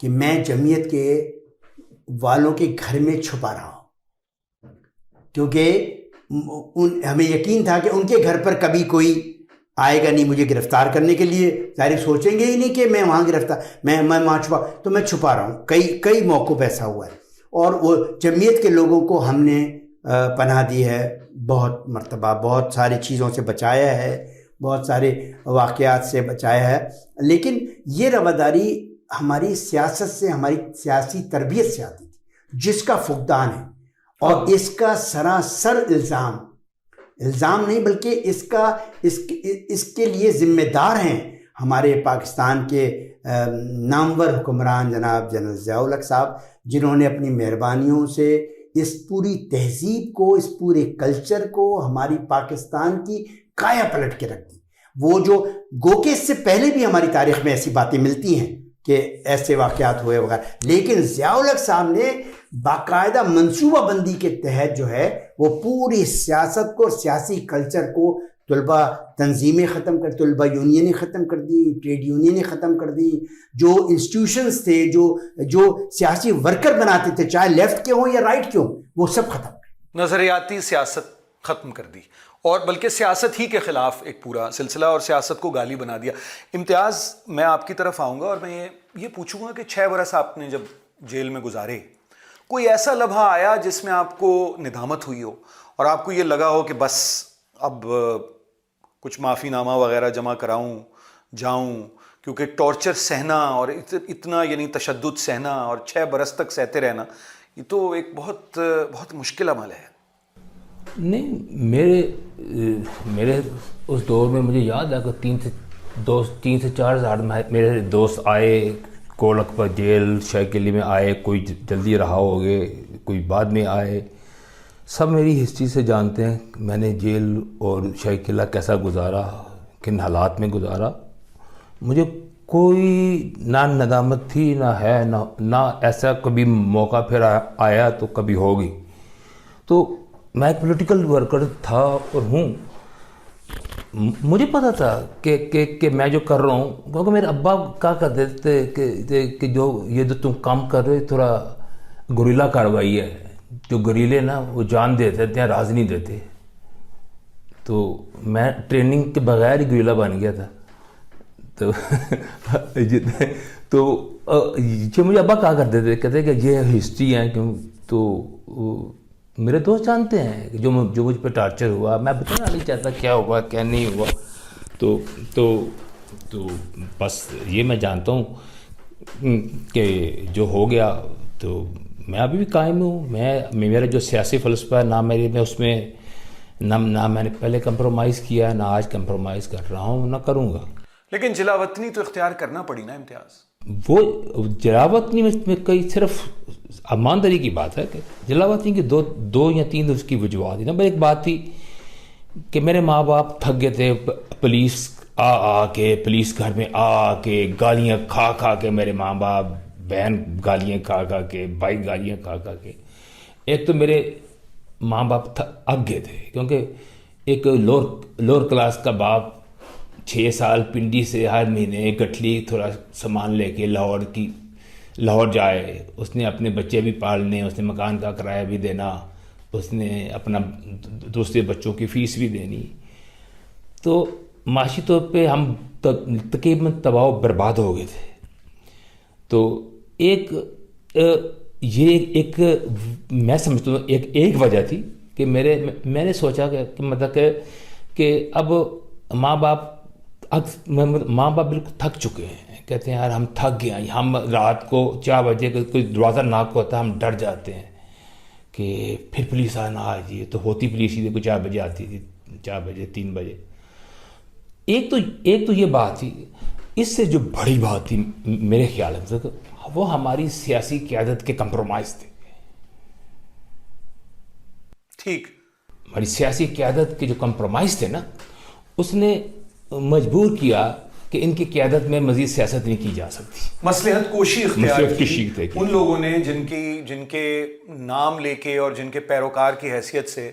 کہ میں جمعیت کے والوں کے گھر میں چھپا رہا ہوں، کیونکہ ہمیں یقین تھا کہ ان کے گھر پر کبھی کوئی آئے گا نہیں مجھے گرفتار کرنے کے لیے. ظاہر سوچیں گے ہی نہیں کہ میں وہاں میں وہاں چھپا، تو میں چھپا رہا ہوں. کئی موقعوں پہ ایسا ہوا ہے، اور وہ جمعیت کے لوگوں کو ہم نے پناہ دی ہے، بہت مرتبہ بہت ساری چیزوں سے بچایا ہے، بہت سارے واقعات سے بچایا ہے. لیکن یہ رواداری ہماری سیاست سے، ہماری سیاسی تربیت سے آتی تھی، جس کا فقدان ہے. اور اس کا سراسر الزام نہیں، بلکہ اس کے لیے ذمہ دار ہیں ہمارے پاکستان کے نامور حکمران جناب جنرل ضیاء الحق صاحب، جنہوں نے اپنی مہربانیوں سے اس پوری تہذیب کو، اس پورے کلچر کو، ہماری پاکستان کی کایا پلٹ کے رکھ دی. وہ جو گو کہ اس سے پہلے بھی ہماری تاریخ میں ایسی باتیں ملتی ہیں کہ ایسے واقعات ہوئے وغیرہ، لیکن ضیاء الحق صاحب نے باقاعدہ منصوبہ بندی کے تحت جو ہے وہ پوری سیاست کو، سیاسی کلچر کو، طلبہ تنظیمیں ختم کر، طلبہ یونینیں ختم کر دی، ٹریڈ یونینیں ختم کر دی، جو انسٹیٹیوشنز تھے، جو سیاسی ورکر بناتے تھے، چاہے لیفٹ کے ہوں یا رائٹ کے ہوں، وہ سب ختم کر. نظریاتی سیاست ختم کر دی، اور بلکہ سیاست ہی کے خلاف ایک پورا سلسلہ، اور سیاست کو گالی بنا دیا. امتیاز، میں آپ کی طرف آؤں گا اور میں یہ پوچھوں گا کہ 6 برس آپ نے جب جیل میں گزارے، کوئی ایسا لمحہ آیا جس میں آپ کو ندامت ہوئی ہو اور آپ کو یہ لگا ہو کہ بس اب کچھ معافی نامہ وغیرہ جمع کراؤں، جاؤں، کیونکہ ٹارچر سہنا اور اتنا یعنی تشدد سہنا اور 6 برس تک سہتے رہنا، یہ تو ایک بہت بہت مشکل عمل ہے. نہیں، میرے اس دور میں مجھے یاد ہے کہ 3 سے 4 ہزار میرے دوست آئے، کول اکبر جیل شاہ قلعے میں آئے، کوئی جلدی رہا ہو گئے، کوئی بعد میں آئے. سب میری ہسٹری سے جانتے ہیں میں نے جیل اور شاہ قلعہ کیسا گزارا، کن حالات میں گزارا. مجھے کوئی نہ ندامت تھی، نہ ہے، نہ ایسا کبھی موقع پھر آیا تو کبھی ہوگی. تو میں ایک پولیٹیکل ورکر تھا اور ہوں. مجھے پتا تھا کہ میں جو کر رہا ہوں، کیونکہ میرے ابا کہا کرتے تھے کہ جو تم کام کر رہے تھوڑا گوریلا کارروائی ہے. جو گوریلے نا وہ جان دیتے ہیں، راز نہیں دیتے. تو میں ٹریننگ کے بغیر ہی گوریلا بن گیا تھا. تو جو مجھے ابا کہا کرتے تھے، کہتے کہ یہ ہسٹری ہے. کیوں؟ تو میرے دوست جانتے ہیں کہ جو مجھ پہ ٹارچر ہوا، میں بتانا نہیں چاہتا کیا ہوا کیا نہیں ہوا. تو بس یہ میں جانتا ہوں کہ جو ہو گیا. تو میں ابھی بھی قائم ہوں. میرا جو سیاسی فلسفہ ہے، نہ میں اس میں نہ میں نے پہلے کمپرومائز کیا، نہ آج کمپرومائز کر رہا ہوں، نہ کروں گا. لیکن جلا وطنی تو اختیار کرنا پڑی نا امتیاز. وہ جلاوطنی میں کئی صرف ایمانداری کی بات ہے کہ جلاوطنی کی دو یا تین اس کی وجوہات تھی. نمبر ایک بات تھی کہ میرے ماں باپ تھک گئے تھے پولیس پولیس گھر میں آ کے گالیاں کھا کے، میرے ماں باپ بہن گالیاں کھا کے، بھائی گالیاں کھا کے. ایک تو میرے ماں باپ اگ گئے تھے کیونکہ ایک لوور کلاس کا باپ 6 سال پنڈی سے ہر مہینے گٹھلی تھوڑا سامان لے کے لاہور جائے. اس نے اپنے بچے بھی پالنے، اس نے مکان کا کرایہ بھی دینا، اس نے اپنا دوسرے بچوں کی فیس بھی دینی. تو معاشی طور پہ ہم تقریباً تباہ و برباد ہو گئے تھے. تو یہ ایک میں سمجھتا ہوں ایک وجہ تھی کہ میں نے سوچا کہ مطلب کہ اب ماں باپ بالکل تھک چکے ہیں. کہتے ہیں یار ہم تھک گئے ہیں، ہم رات کو 4 بجے کوئی دروازہ ناک ہوتا ہے ہم ڈر جاتے ہیں کہ پھر پولیس نہ آ جائے. تو ہوتی پولیس ہی کوئی 4 بجے آتی تھی، 4 بجے 3 بجے. ایک تو یہ بات تھی. اس سے جو بڑی بات تھی میرے خیال میں وہ ہماری سیاسی قیادت کے کمپرومائز تھے. ٹھیک، ہماری سیاسی قیادت کے جو کمپرومائز تھے نا، اس نے مجبور کیا کہ ان کی قیادت میں مزید سیاست نہیں کی جا سکتی. مصلحت کوشی اختیار کی کی ان لوگوں نے جن کے نام لے کے اور جن کے پیروکار کی حیثیت سے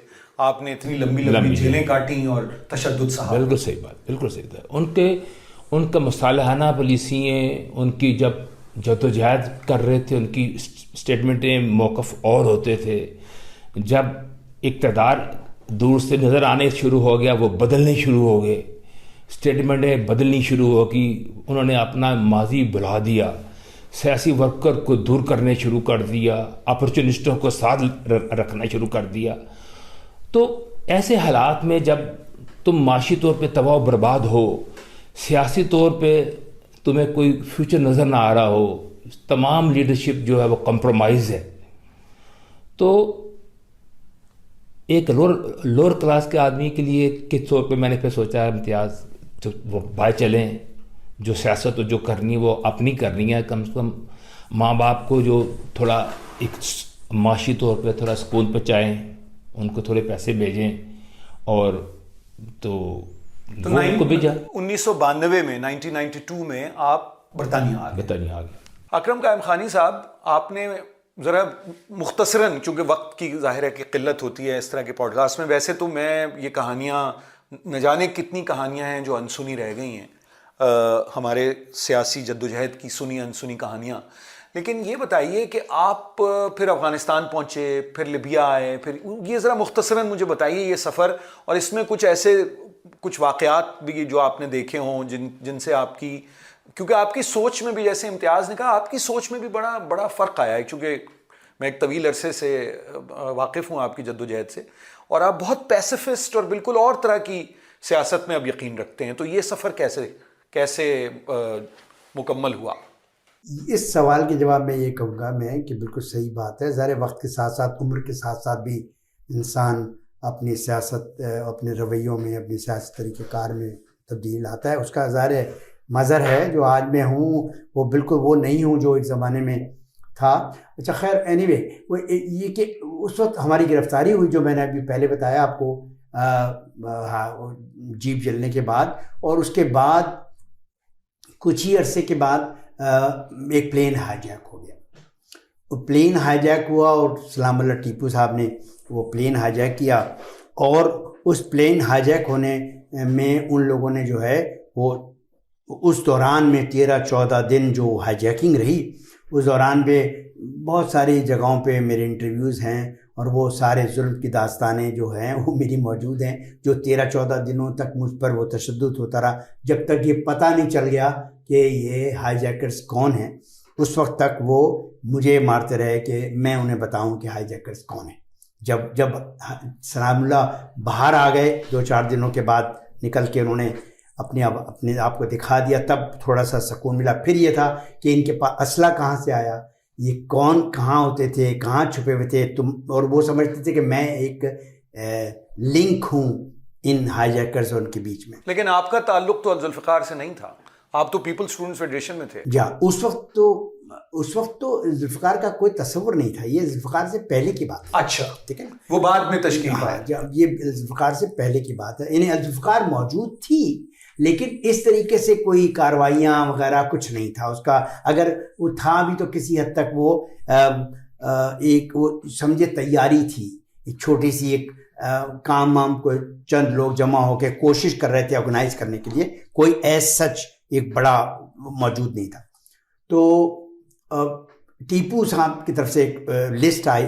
آپ نے اتنی لمبی جیلیں کاٹیں اور تشدد سہا. بالکل صحیح بات، بالکل صحیح بات. ان کا مصالحانہ پالیسییں، ان کی جب جدوجہد کر رہے تھے، ان کی اسٹیٹمنٹیں موقف اور ہوتے تھے. جب اقتدار دور سے نظر آنے شروع ہو گیا وہ بدلنے شروع ہو گئے، اسٹیٹمنٹیں بدلنی شروع ہو گئی. انہوں نے اپنا ماضی بھلا دیا، سیاسی ورکر کو دور کرنے شروع کر دیا، اپرچونسٹوں کو ساتھ رکھنا شروع کر دیا. تو ایسے حالات میں جب تم معاشی طور پہ تباہ و برباد ہو، سیاسی طور پہ تمہیں کوئی فیوچر نظر نہ آ رہا ہو، تمام لیڈرشپ جو ہے وہ کمپرومائز ہے، تو ایک لوور کلاس کے آدمی کے لیے کے طور پہ میں نے پھر سوچا امتیاز جو وہ بھائی چلیں، جو سیاست جو کرنی ہے وہ اپنی کرنی ہے. کم سے کم ماں باپ کو جو تھوڑا ایک معاشی طور پہ تھوڑا اسکول پہنچائیں، ان کو تھوڑے پیسے بھیجیں. اور تو 1992 میں 1992 میں آپ برطانیہ آ گئے. اکرم قائم خانی صاحب، آپ نے ذرا مختصراً، چونکہ وقت کی ظاہر ہے کہ قلت ہوتی ہے اس طرح کے پوڈ کاسٹ میں، ویسے تو میں یہ کہانیاں نہ جانے کتنی کہانیاں ہیں جو انسنی رہ گئی ہیں، ہمارے سیاسی جدوجہد کی سنی انسنی کہانیاں. لیکن یہ بتائیے کہ آپ پھر افغانستان پہنچے، پھر لیبیا آئے، پھر یہ ذرا مختصراً مجھے بتائیے یہ سفر، اور اس میں کچھ واقعات بھی جو آپ نے دیکھے ہوں جن سے آپ کی، کیونکہ آپ کی سوچ میں بھی، جیسے امتیاز نے کہا، آپ کی سوچ میں بھی بڑا فرق آیا ہے. کیونکہ میں ایک طویل عرصے سے واقف ہوں آپ کی جدوجہد سے، اور آپ بہت پیسیفسٹ اور بالکل اور طرح کی سیاست میں اب یقین رکھتے ہیں. تو یہ سفر کیسے مکمل ہوا؟ اس سوال کے جواب میں یہ کہوں گا میں کہ بالکل صحیح بات ہے. ظاہر وقت کے ساتھ ساتھ، عمر کے ساتھ ساتھ بھی انسان اپنی سیاست، اپنے رویوں میں، اپنی سیاسی طریقہ کار میں تبدیل آتا ہے. اس کا ظاہر مظہر ہے جو آج میں ہوں وہ بالکل وہ نہیں ہوں جو ایک زمانے میں تھا. اچھا خیر، اینی وے، وہ یہ کہ اس وقت ہماری گرفتاری ہوئی جو میں نے ابھی پہلے بتایا آپ کو، جیپ جلنے کے بعد، اور اس کے بعد کچھ ہی عرصے کے بعد ایک پلین ہائی جیک ہو گیا. پلین ہائی جیک ہوا اور سلام اللہ ٹیپو صاحب نے وہ پلین ہائی جیک کیا، اور اس پلین ہائی جیک ہونے میں ان لوگوں نے جو ہے وہ اس دوران میں 13-14 دن جو ہائی جیکنگ رہی، اس دوران پہ بہت ساری جگہوں پہ میرے انٹرویوز ہیں، اور وہ سارے ظلم کی داستانیں جو ہیں وہ میری موجود ہیں، جو 13-14 دنوں تک مجھ پر وہ تشدد ہوتا رہا، جب تک یہ پتہ نہیں چل گیا کہ یہ ہائی جیکرز کون ہیں. اس وقت تک وہ مجھے مارتے رہے کہ میں انہیں بتاؤں کہ ہائی جیکرز کون ہیں. جب سلام اللہ باہر آ گئے 2-4 دنوں کے بعد نکل کے، انہوں نے اپنے آپ کو دکھا دیا، تب تھوڑا سا سکون ملا. پھر یہ تھا کہ ان کے پاس اسلحہ کہاں سے آیا، یہ کون کہاں ہوتے تھے، کہاں چھپے ہوئے تھے اور وہ سمجھتے تھے کہ میں ایک لنک ہوں ان ہائی جیکرز اور ان کے بیچ میں. لیکن آپ کا تعلق تو ذوالفقار سے نہیں تھا، آپ تو پیپل اسٹوڈنٹس فیڈریشن میں تھے. جا اس وقت تو ذوالفقار کا کوئی تصور نہیں تھا, یہ ذوالفقار سے پہلے کی بات ہے. اچھا, ٹھیک ہے, وہ بعد میں تشکیل پایا. یہ ذوالفقار سے پہلے کی بات ہے. یعنی ذوالفقار موجود تھی لیکن اس طریقے سے کوئی کارروائیاں وغیرہ کچھ نہیں تھا اس کا. اگر وہ تھا بھی تو کسی حد تک وہ ایک وہ سمجھے تیاری تھی, ایک چھوٹی سی ایک کام وام کو چند لوگ جمع ہو کے کوشش کر رہے تھے آرگنائز کرنے کے لیے, کوئی ایز سچ ایک بڑا موجود نہیں تھا. تو ٹیپو صاحب کی طرف سے ایک لسٹ آئی,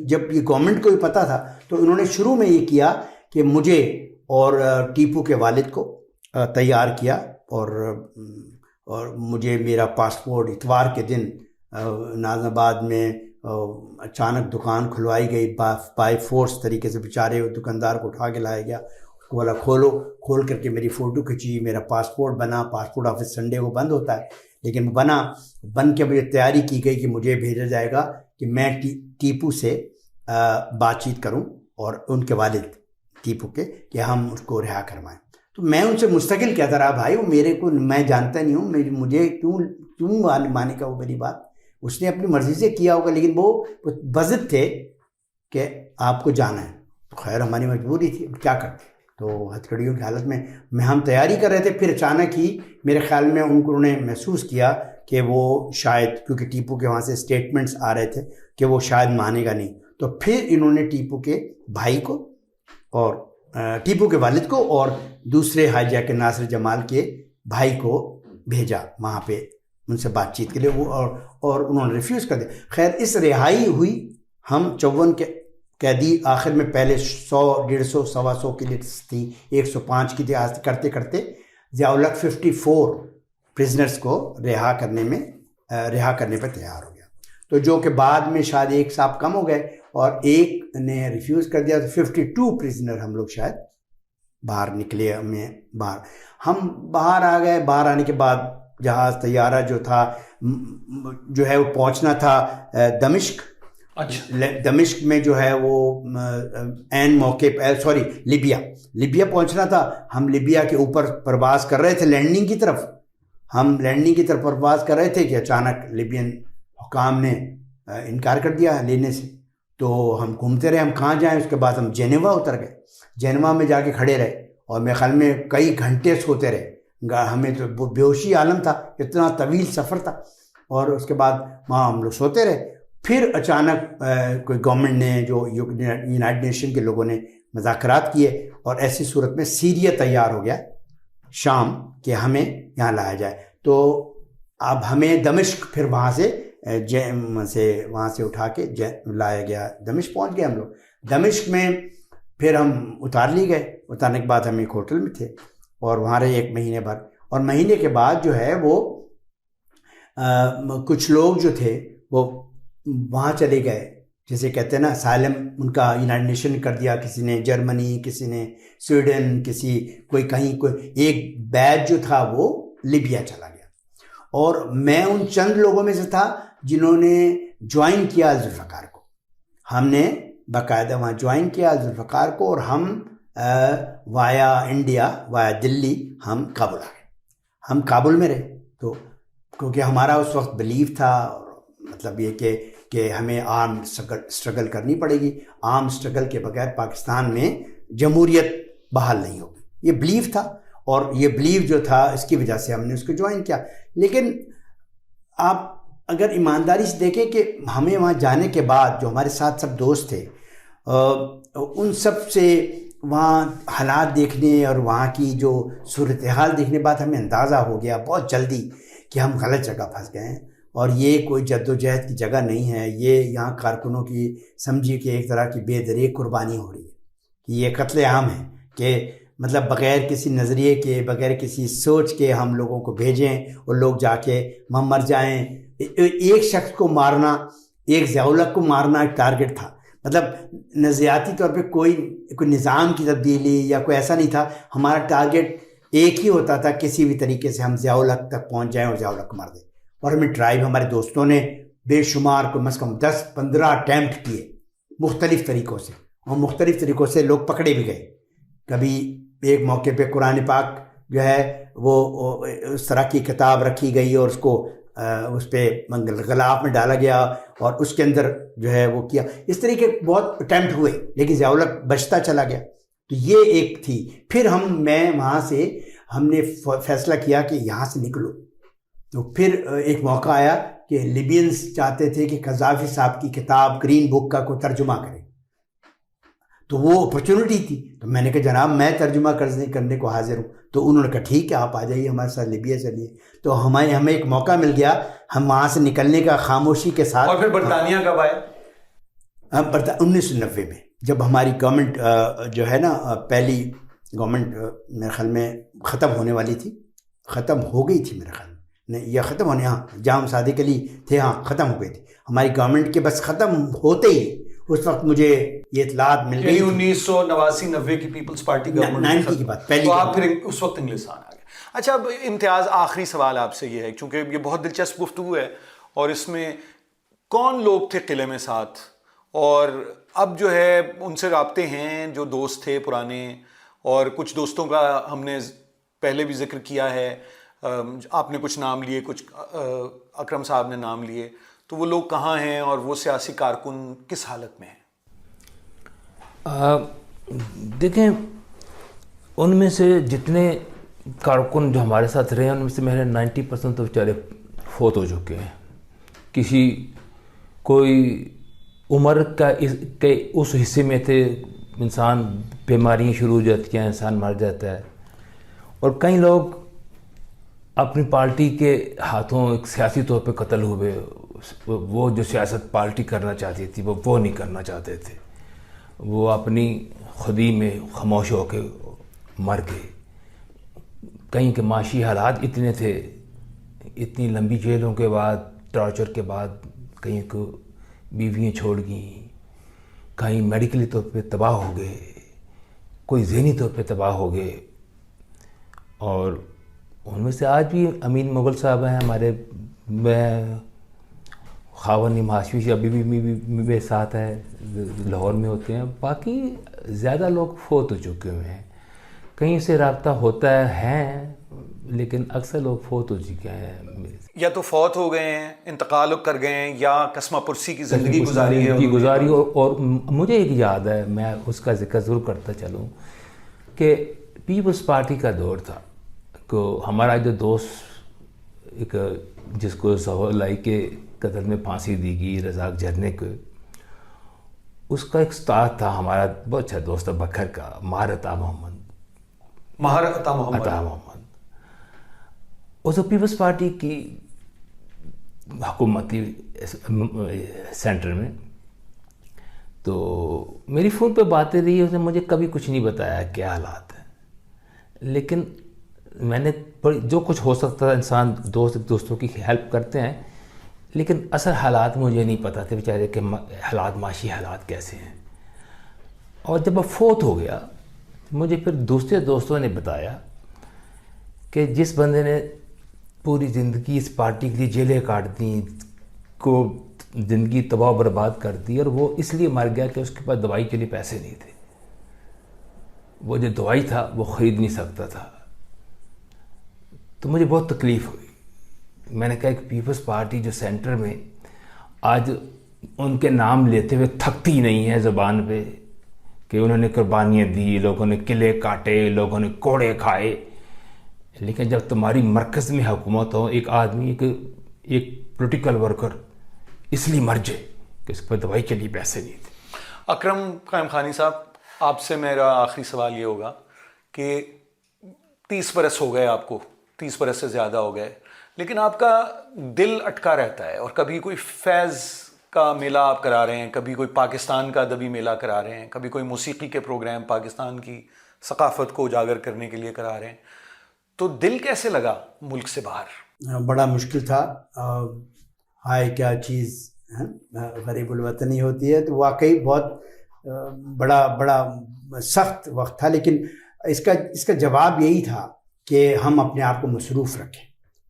جب یہ گورنمنٹ کو بھی پتہ تھا تو انہوں نے شروع میں یہ کیا کہ مجھے اور ٹیپو کے والد کو تیار کیا, اور مجھے میرا پاسپورٹ اتوار کے دن نازم آباد میں اچانک دکان کھلوائی گئی بائی فورس طریقے سے, بیچارے دکاندار کو اٹھا کے لایا گیا, بولا کھول کر کے میری فوٹو کھینچی, میرا پاسپورٹ بنا. پاسپورٹ آفس سنڈے کو بند ہوتا ہے لیکن بن کے مجھے تیاری کی گئی کہ مجھے بھیجا جائے گا کہ میں ٹیپو سے بات چیت کروں اور ان کے والد ٹیپو کے کہ ہم اس کو رہا کروائیں. تو میں ان سے مستقل کہتا رہا, بھائی وہ میرے کو میں جانتا نہیں ہوں, مجھے کیوں مانے کا وہ میری بات, اس نے اپنی مرضی سے کیا ہوگا لیکن وہ بضد تھے کہ آپ کو جانا ہے. تو خیر ہماری مجبوری تھی, کیا کرتے. تو ہتھکڑیوں کی حالت میں ہم تیاری کر رہے تھے. پھر اچانک ہی میرے خیال میں انہوں نے محسوس کیا کہ وہ شاید, کیونکہ ٹیپو کے وہاں سے اسٹیٹمنٹس آ رہے تھے کہ وہ شاید مانے گا نہیں, تو پھر انہوں نے ٹیپو کے بھائی کو اور ٹیپو کے والد کو اور دوسرے حاجہ کے ناصر جمال کے بھائی کو بھیجا وہاں پہ ان سے بات چیت کے لیے, وہ اور انہوں نے ریفیوز کر دیا. خیر اس رہائی ہوئی. ہم 54 کے قیدی آخر میں پہلے 100 150 125 کی لسٹ تھی, 105 کی تھی, کرتے کرتے ضیاء الحق 54 پرزنرز کو رہا کرنے پہ تیار ہو گیا. تو جو کہ بعد میں شاید ایک صاحب کم ہو گئے اور ایک نے ریفیوز کر دیا, تو 52 پرزنر ہم لوگ شاید باہر نکلے. ہم باہر آ گئے. باہر آنے کے بعد جہاز طیارہ جو تھا جو ہے وہ پہنچنا تھا دمشق. دمشق میں جو ہے وہ عین موقع پہ لیبیا پہنچنا تھا. ہم لیبیا کے اوپر پرواز کر رہے تھے لینڈنگ کی طرف پرواز کر رہے تھے کہ اچانک لیبین حکام نے انکار کر دیا لینے سے. تو ہم گھومتے رہے, ہم کہاں جائیں. اس کے بعد ہم جنیوا اتر گئے. جنیوا میں جا کے کھڑے رہے اور میرے خیال میں کئی گھنٹے سوتے رہے. ہمیں تو بیہوشی عالم تھا, اتنا طویل سفر تھا. اور اس کے بعد وہاں ہم لوگ سوتے رہے. پھر اچانک کوئی گورنمنٹ نے, جو یونائٹڈ نیشن کے لوگوں نے مذاکرات کیے اور ایسی صورت میں سیریا تیار ہو گیا شام کہ ہمیں یہاں لایا جائے. تو اب ہمیں دمشق پھر وہاں سے اٹھا کے لایا گیا. دمشق پہنچ گئے ہم لوگ. دمشق میں پھر ہم اتار لیے گئے. اتارنے کے بعد ہم ایک ہوٹل میں تھے اور وہاں رہے 1 مہینے بھر. اور مہینے کے بعد جو ہے وہ کچھ لوگ جو تھے وہ وہاں چلے گئے, جیسے کہتے ہیں نا اسائلم ان کا یونائٹڈ نیشن نے کر دیا. کسی نے جرمنی, کسی نے سویڈن, کوئی کہیں, کوئی ایک بیچ جو تھا وہ لیبیا چلا گیا. اور میں ان چند لوگوں میں سے تھا جنہوں نے جوائن کیا ذوالفقار کو. ہم نے باقاعدہ وہاں جوائن کیا ذوالفقار کو, اور ہم وایا انڈیا, وایا دلی ہم کابل آ گئے. ہم کابل میں رہے. تو کیونکہ ہمارا اس وقت بلیف تھا, مطلب یہ کہ ہمیں آرم اسٹرگل کرنی پڑے گی. آرم اسٹرگل کے بغیر پاکستان میں جمہوریت بحال نہیں ہوگی, یہ بلیف تھا. اور یہ بلیف جو تھا اس کی وجہ سے ہم نے اس کو جوائن کیا. لیکن آپ اگر ایمانداری سے دیکھیں کہ ہمیں وہاں جانے کے بعد جو ہمارے ساتھ سب دوست تھے, ان سب سے وہاں حالات دیکھنے اور وہاں کی جو صورتحال دیکھنے بعد ہمیں اندازہ ہو گیا بہت جلدی کہ ہم غلط جگہ پھنس گئے ہیں. اور یہ کوئی جد و جہد کی جگہ نہیں ہے. یہ یہاں کارکنوں کی سمجھیے کہ ایک طرح کی بے دریغ قربانی ہو رہی ہے, کہ یہ قتل عام ہے کہ مطلب بغیر کسی نظریے کے, بغیر کسی سوچ کے ہم لوگوں کو بھیجیں اور لوگ جا کے وہاں مر جائیں. ایک شخص کو مارنا, ایک ضیاء الحق کو مارنا ایک ٹارگٹ تھا. مطلب نظریاتی طور پہ کوئی نظام کی تبدیلی یا کوئی ایسا نہیں تھا. ہمارا ٹارگٹ ایک ہی ہوتا تھا, کسی بھی طریقے سے ہم ضیاء الحق تک پہنچ جائیں اور ضیاء الحق کو مار دیں. اور ہمیں ٹرائب, ہمارے دوستوں نے بے شمار کم از کم 10-15 اٹیمپٹ کیے مختلف طریقوں سے, اور مختلف طریقوں سے لوگ پکڑے بھی گئے. کبھی ایک موقع پہ قرآن پاک جو ہے وہ اس طرح کی کتاب رکھی گئی اور اس کو اس پہ غلاف میں ڈالا گیا اور اس کے اندر جو ہے وہ کیا. اس طریقے بہت اٹیمپٹ ہوئے لیکن ضیاء الحق بچتا چلا گیا. تو یہ ایک تھی. پھر میں وہاں سے ہم نے فیصلہ کیا کہ یہاں سے نکلو. تو پھر ایک موقع آیا کہ لیبینز چاہتے تھے کہ قذافی صاحب کی کتاب گرین بک کا کوئی ترجمہ کرے. تو وہ اپرچونٹی تھی. تو میں نے کہا جناب میں ترجمہ کرنے کو حاضر ہوں. تو انہوں نے کہا ٹھیک ہے آپ آ جائیے ہمارے ساتھ لیبیا چلیے. تو ہمیں ایک موقع مل گیا, ہم وہاں سے نکلنے کا خاموشی کے ساتھ. اور پھر برطانیہ کب آئے؟ 1990 میں جب ہماری گورنمنٹ جو ہے نا پہلی گورنمنٹ میرے خیال میں ختم ہونے والی تھی, ختم ہو گئی تھی میرے خیال میں, یا ختم ہونے, ہاں جہاں صادق علی تھے ہاں ختم ہو گئی تھی ہماری گورنمنٹ کے. بس ختم ہوتے ہی اس وقت مجھے یہ اطلاعات مل گئی. 1989 کی پیپلز پارٹی گورنمنٹ 90 کی بات پہلی. تو آپ پھر اس وقت انگلستان آ گئے. اچھا اب امتیاز آخری سوال آپ سے یہ ہے, کیونکہ یہ بہت دلچسپ گفتگو ہے اور اس میں کون لوگ تھے قلعے میں ساتھ, اور اب جو ہے ان سے رابطے ہیں جو دوست تھے پرانے, اور کچھ دوستوں کا ہم نے پہلے بھی ذکر کیا ہے, آپ نے کچھ نام لیے, کچھ اکرم صاحب نے نام لیے, تو وہ لوگ کہاں ہیں اور وہ سیاسی کارکن کس حالت میں ہیں؟ دیکھیں ان میں سے جتنے کارکن جو ہمارے ساتھ رہے ہیں ان میں سے میرے 90% تو بیچارے فوت ہو چکے ہیں. کسی کوئی عمر کا اس حصے میں تھے, انسان بیماریاں شروع ہو جاتی ہیں, انسان مر جاتا ہے, اور کئی لوگ اپنی پارٹی کے ہاتھوں ایک سیاسی طور پہ قتل ہوئے. وہ جو سیاست پارٹی کرنا چاہتی تھی وہ نہیں کرنا چاہتے تھے, وہ اپنی خودی میں خاموش ہو کے مر گئے. کہیں کہ معاشی حالات اتنے تھے, اتنی لمبی جیلوں کے بعد, ٹارچر کے بعد, کہیں کو بیویاں چھوڑ گئیں, کہیں میڈیکلی طور پہ تباہ ہو گئے, کوئی ذہنی طور پہ تباہ ہو گئے. اور ان میں سے آج بھی امین مغل صاحب ہیں ہمارے, خاون نیم ہاشمی ابھی بھی میرے ساتھ ہے, لاہور میں ہوتے ہیں. باقی زیادہ لوگ فوت ہو چکے ہوئے ہیں. کہیں سے رابطہ ہوتا ہے لیکن اکثر لوگ فوت ہو چکے ہیں, یا تو فوت ہو گئے ہیں, انتقال کر گئے ہیں, یا قسمہ پرسی کی زندگی گزاری ہے. اور مجھے ایک یاد ہے, میں اس کا ذکر ضرور کرتا چلوں کہ پیپلز پارٹی کا دور تھا. کو ہمارا جو دوست ایک جس کو ظہور لائی کے قتل میں پھانسی دی گئی, رزاق جھرنے کو, اس کا ایک استاد تھا ہمارا بہت اچھا دوست بکھر کا, ماہر عطا محمد. اس پیپلز پارٹی کی حکومت تھی سینٹر میں. تو میری فون پہ باتیں رہی, اس نے مجھے کبھی کچھ نہیں بتایا کیا حالات ہیں, لیکن میں نے جو کچھ ہو سکتا تھا, انسان دوستوں کی ہیلپ کرتے ہیں, لیکن اصل حالات مجھے نہیں پتہ تھے بیچارے کہ حالات, معاشی حالات کیسے ہیں. اور جب وہ فوت ہو گیا مجھے پھر دوسرے دوستوں نے بتایا کہ جس بندے نے پوری زندگی اس پارٹی کے لیے جیلیں کاٹ دیں, کو زندگی تباہ و برباد کر دی, اور وہ اس لیے مر گیا کہ اس کے پاس دوائی کے لیے پیسے نہیں تھے. وہ جو دوائی تھا وہ خرید نہیں سکتا تھا. تو مجھے بہت تکلیف ہوئی. میں نے کہا کہ پیپلز پارٹی جو سینٹر میں آج ان کے نام لیتے ہوئے تھکتی نہیں ہے زبان پہ کہ انہوں نے قربانیاں دی, لوگوں نے قلعے کاٹے, لوگوں نے کوڑے کھائے, لیکن جب تمہاری مرکز میں حکومت ہو, ایک آدمی ایک پولیٹیکل ورکر اس لیے مر جائے کہ اس پر دوائی کے لیے پیسے نہیں تھے. اکرم قائم خانی صاحب, آپ سے میرا آخری سوال یہ ہوگا کہ 30 برس ہو گئے آپ کو, 30 برس سے زیادہ ہو گئے, لیکن آپ کا دل اٹکا رہتا ہے, اور کبھی کوئی فیض کا میلہ آپ کرا رہے ہیں, کبھی کوئی پاکستان کا ادبی میلہ کرا رہے ہیں, کبھی کوئی موسیقی کے پروگرام پاکستان کی ثقافت کو اجاگر کرنے کے لیے کرا رہے ہیں. تو دل کیسے لگا ملک سے باہر؟ بڑا مشکل تھا. ہائے کیا چیز غریب الوطنی ہوتی ہے. تو واقعی بہت بڑا سخت وقت تھا, لیکن اس کا جواب یہی تھا کہ ہم اپنے آپ کو مصروف رکھیں.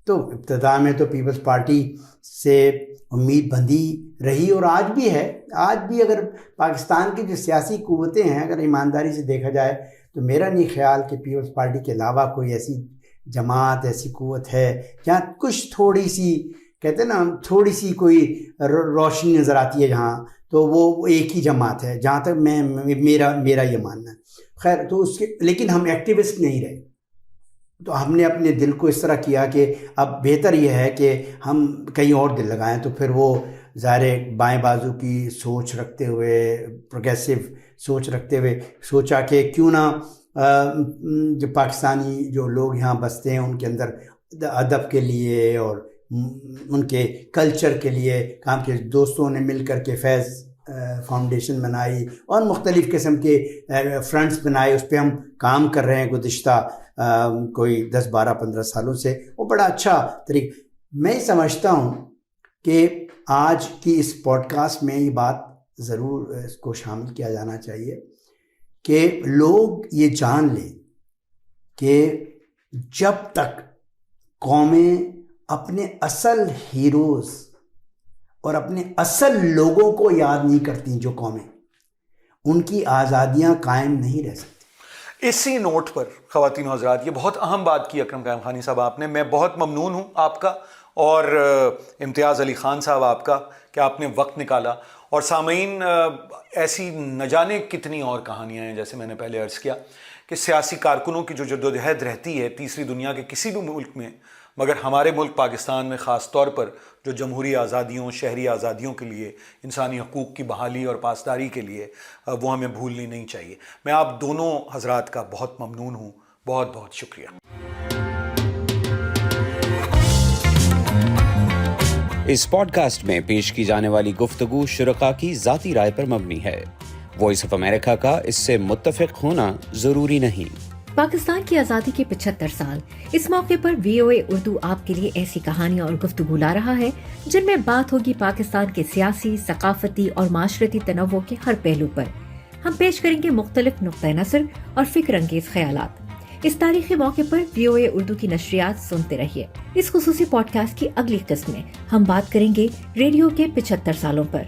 تو ابتدا میں تو پیپلز پارٹی سے امید بندی رہی اور آج بھی ہے. آج بھی اگر پاکستان کی جو سیاسی قوتیں ہیں اگر ایمانداری سے دیکھا جائے تو میرا نہیں خیال کہ پیپلز پارٹی کے علاوہ کوئی ایسی جماعت ایسی قوت ہے جہاں کچھ تھوڑی سی کہتے ہیں نا تھوڑی سی کوئی روشنی نظر آتی ہے جہاں, تو وہ ایک ہی جماعت ہے جہاں تک میرا یہ ماننا ہے. خیر تو اس کے لیکن ہم ایکٹیوسٹ نہیں رہے, تو ہم نے اپنے دل کو اس طرح کیا کہ اب بہتر یہ ہے کہ ہم کہیں اور دل لگائیں. تو پھر وہ ظاہر بائیں بازو کی سوچ رکھتے ہوئے پروگریسو سوچ رکھتے ہوئے سوچا کہ کیوں نہ جو پاکستانی جو لوگ یہاں بستے ہیں ان کے اندر ادب کے لیے اور ان کے کلچر کے لیے کام کیا. دوستوں نے مل کر کے فیض فاؤنڈیشن بنائی اور مختلف قسم کے فرنٹس بنائے, اس پہ ہم کام کر رہے ہیں گزشتہ کوئی 10-12-15 سالوں سے. وہ بڑا اچھا طریقہ. میں سمجھتا ہوں کہ آج کی اس پوڈ کاسٹ میں یہ بات ضرور اس کو شامل کیا جانا چاہیے کہ لوگ یہ جان لیں کہ جب تک قومیں اپنے اصل ہیروز اور اپنے اصل لوگوں کو یاد نہیں کرتی, جو قومیں, ان کی آزادیاں قائم نہیں رہ سکتی. اسی نوٹ پر خواتین و حضرات یہ بہت اہم بات کی اکرم قیام خانی صاحب آپ نے. میں بہت ممنون ہوں آپ کا اور امتیاز علی خان صاحب آپ کا کہ آپ نے وقت نکالا. اور سامعین, ایسی نہ جانے کتنی اور کہانیاں ہیں جیسے میں نے پہلے عرض کیا کہ سیاسی کارکنوں کی جو جدوجہد رہتی ہے تیسری دنیا کے کسی بھی ملک میں, مگر ہمارے ملک پاکستان میں خاص طور پر جو جمہوری آزادیوں شہری آزادیوں کے لیے انسانی حقوق کی بحالی اور پاسداری کے لیے وہ ہمیں بھولنی نہیں چاہیے. میں آپ دونوں حضرات کا بہت ممنون ہوں. بہت بہت شکریہ. اس پوڈ کاسٹ میں پیش کی جانے والی گفتگو شرکاء کی ذاتی رائے پر مبنی ہے. وائس آف امریکہ کا اس سے متفق ہونا ضروری نہیں. پاکستان کی آزادی کے 75 سال. اس موقع پر VOA اردو آپ کے لیے ایسی کہانیاں اور گفتگو لا رہا ہے جن میں بات ہوگی پاکستان کے سیاسی, ثقافتی اور معاشرتی تنوع کے ہر پہلو پر. ہم پیش کریں گے مختلف نقطہ نظر اور فکر انگیز خیالات. اس تاریخی موقع پر VOA اردو کی نشریات سنتے رہیے. اس خصوصی پوڈ کاسٹ کی اگلی قسم میں ہم بات کریں گے ریڈیو کے 75 سالوں پر.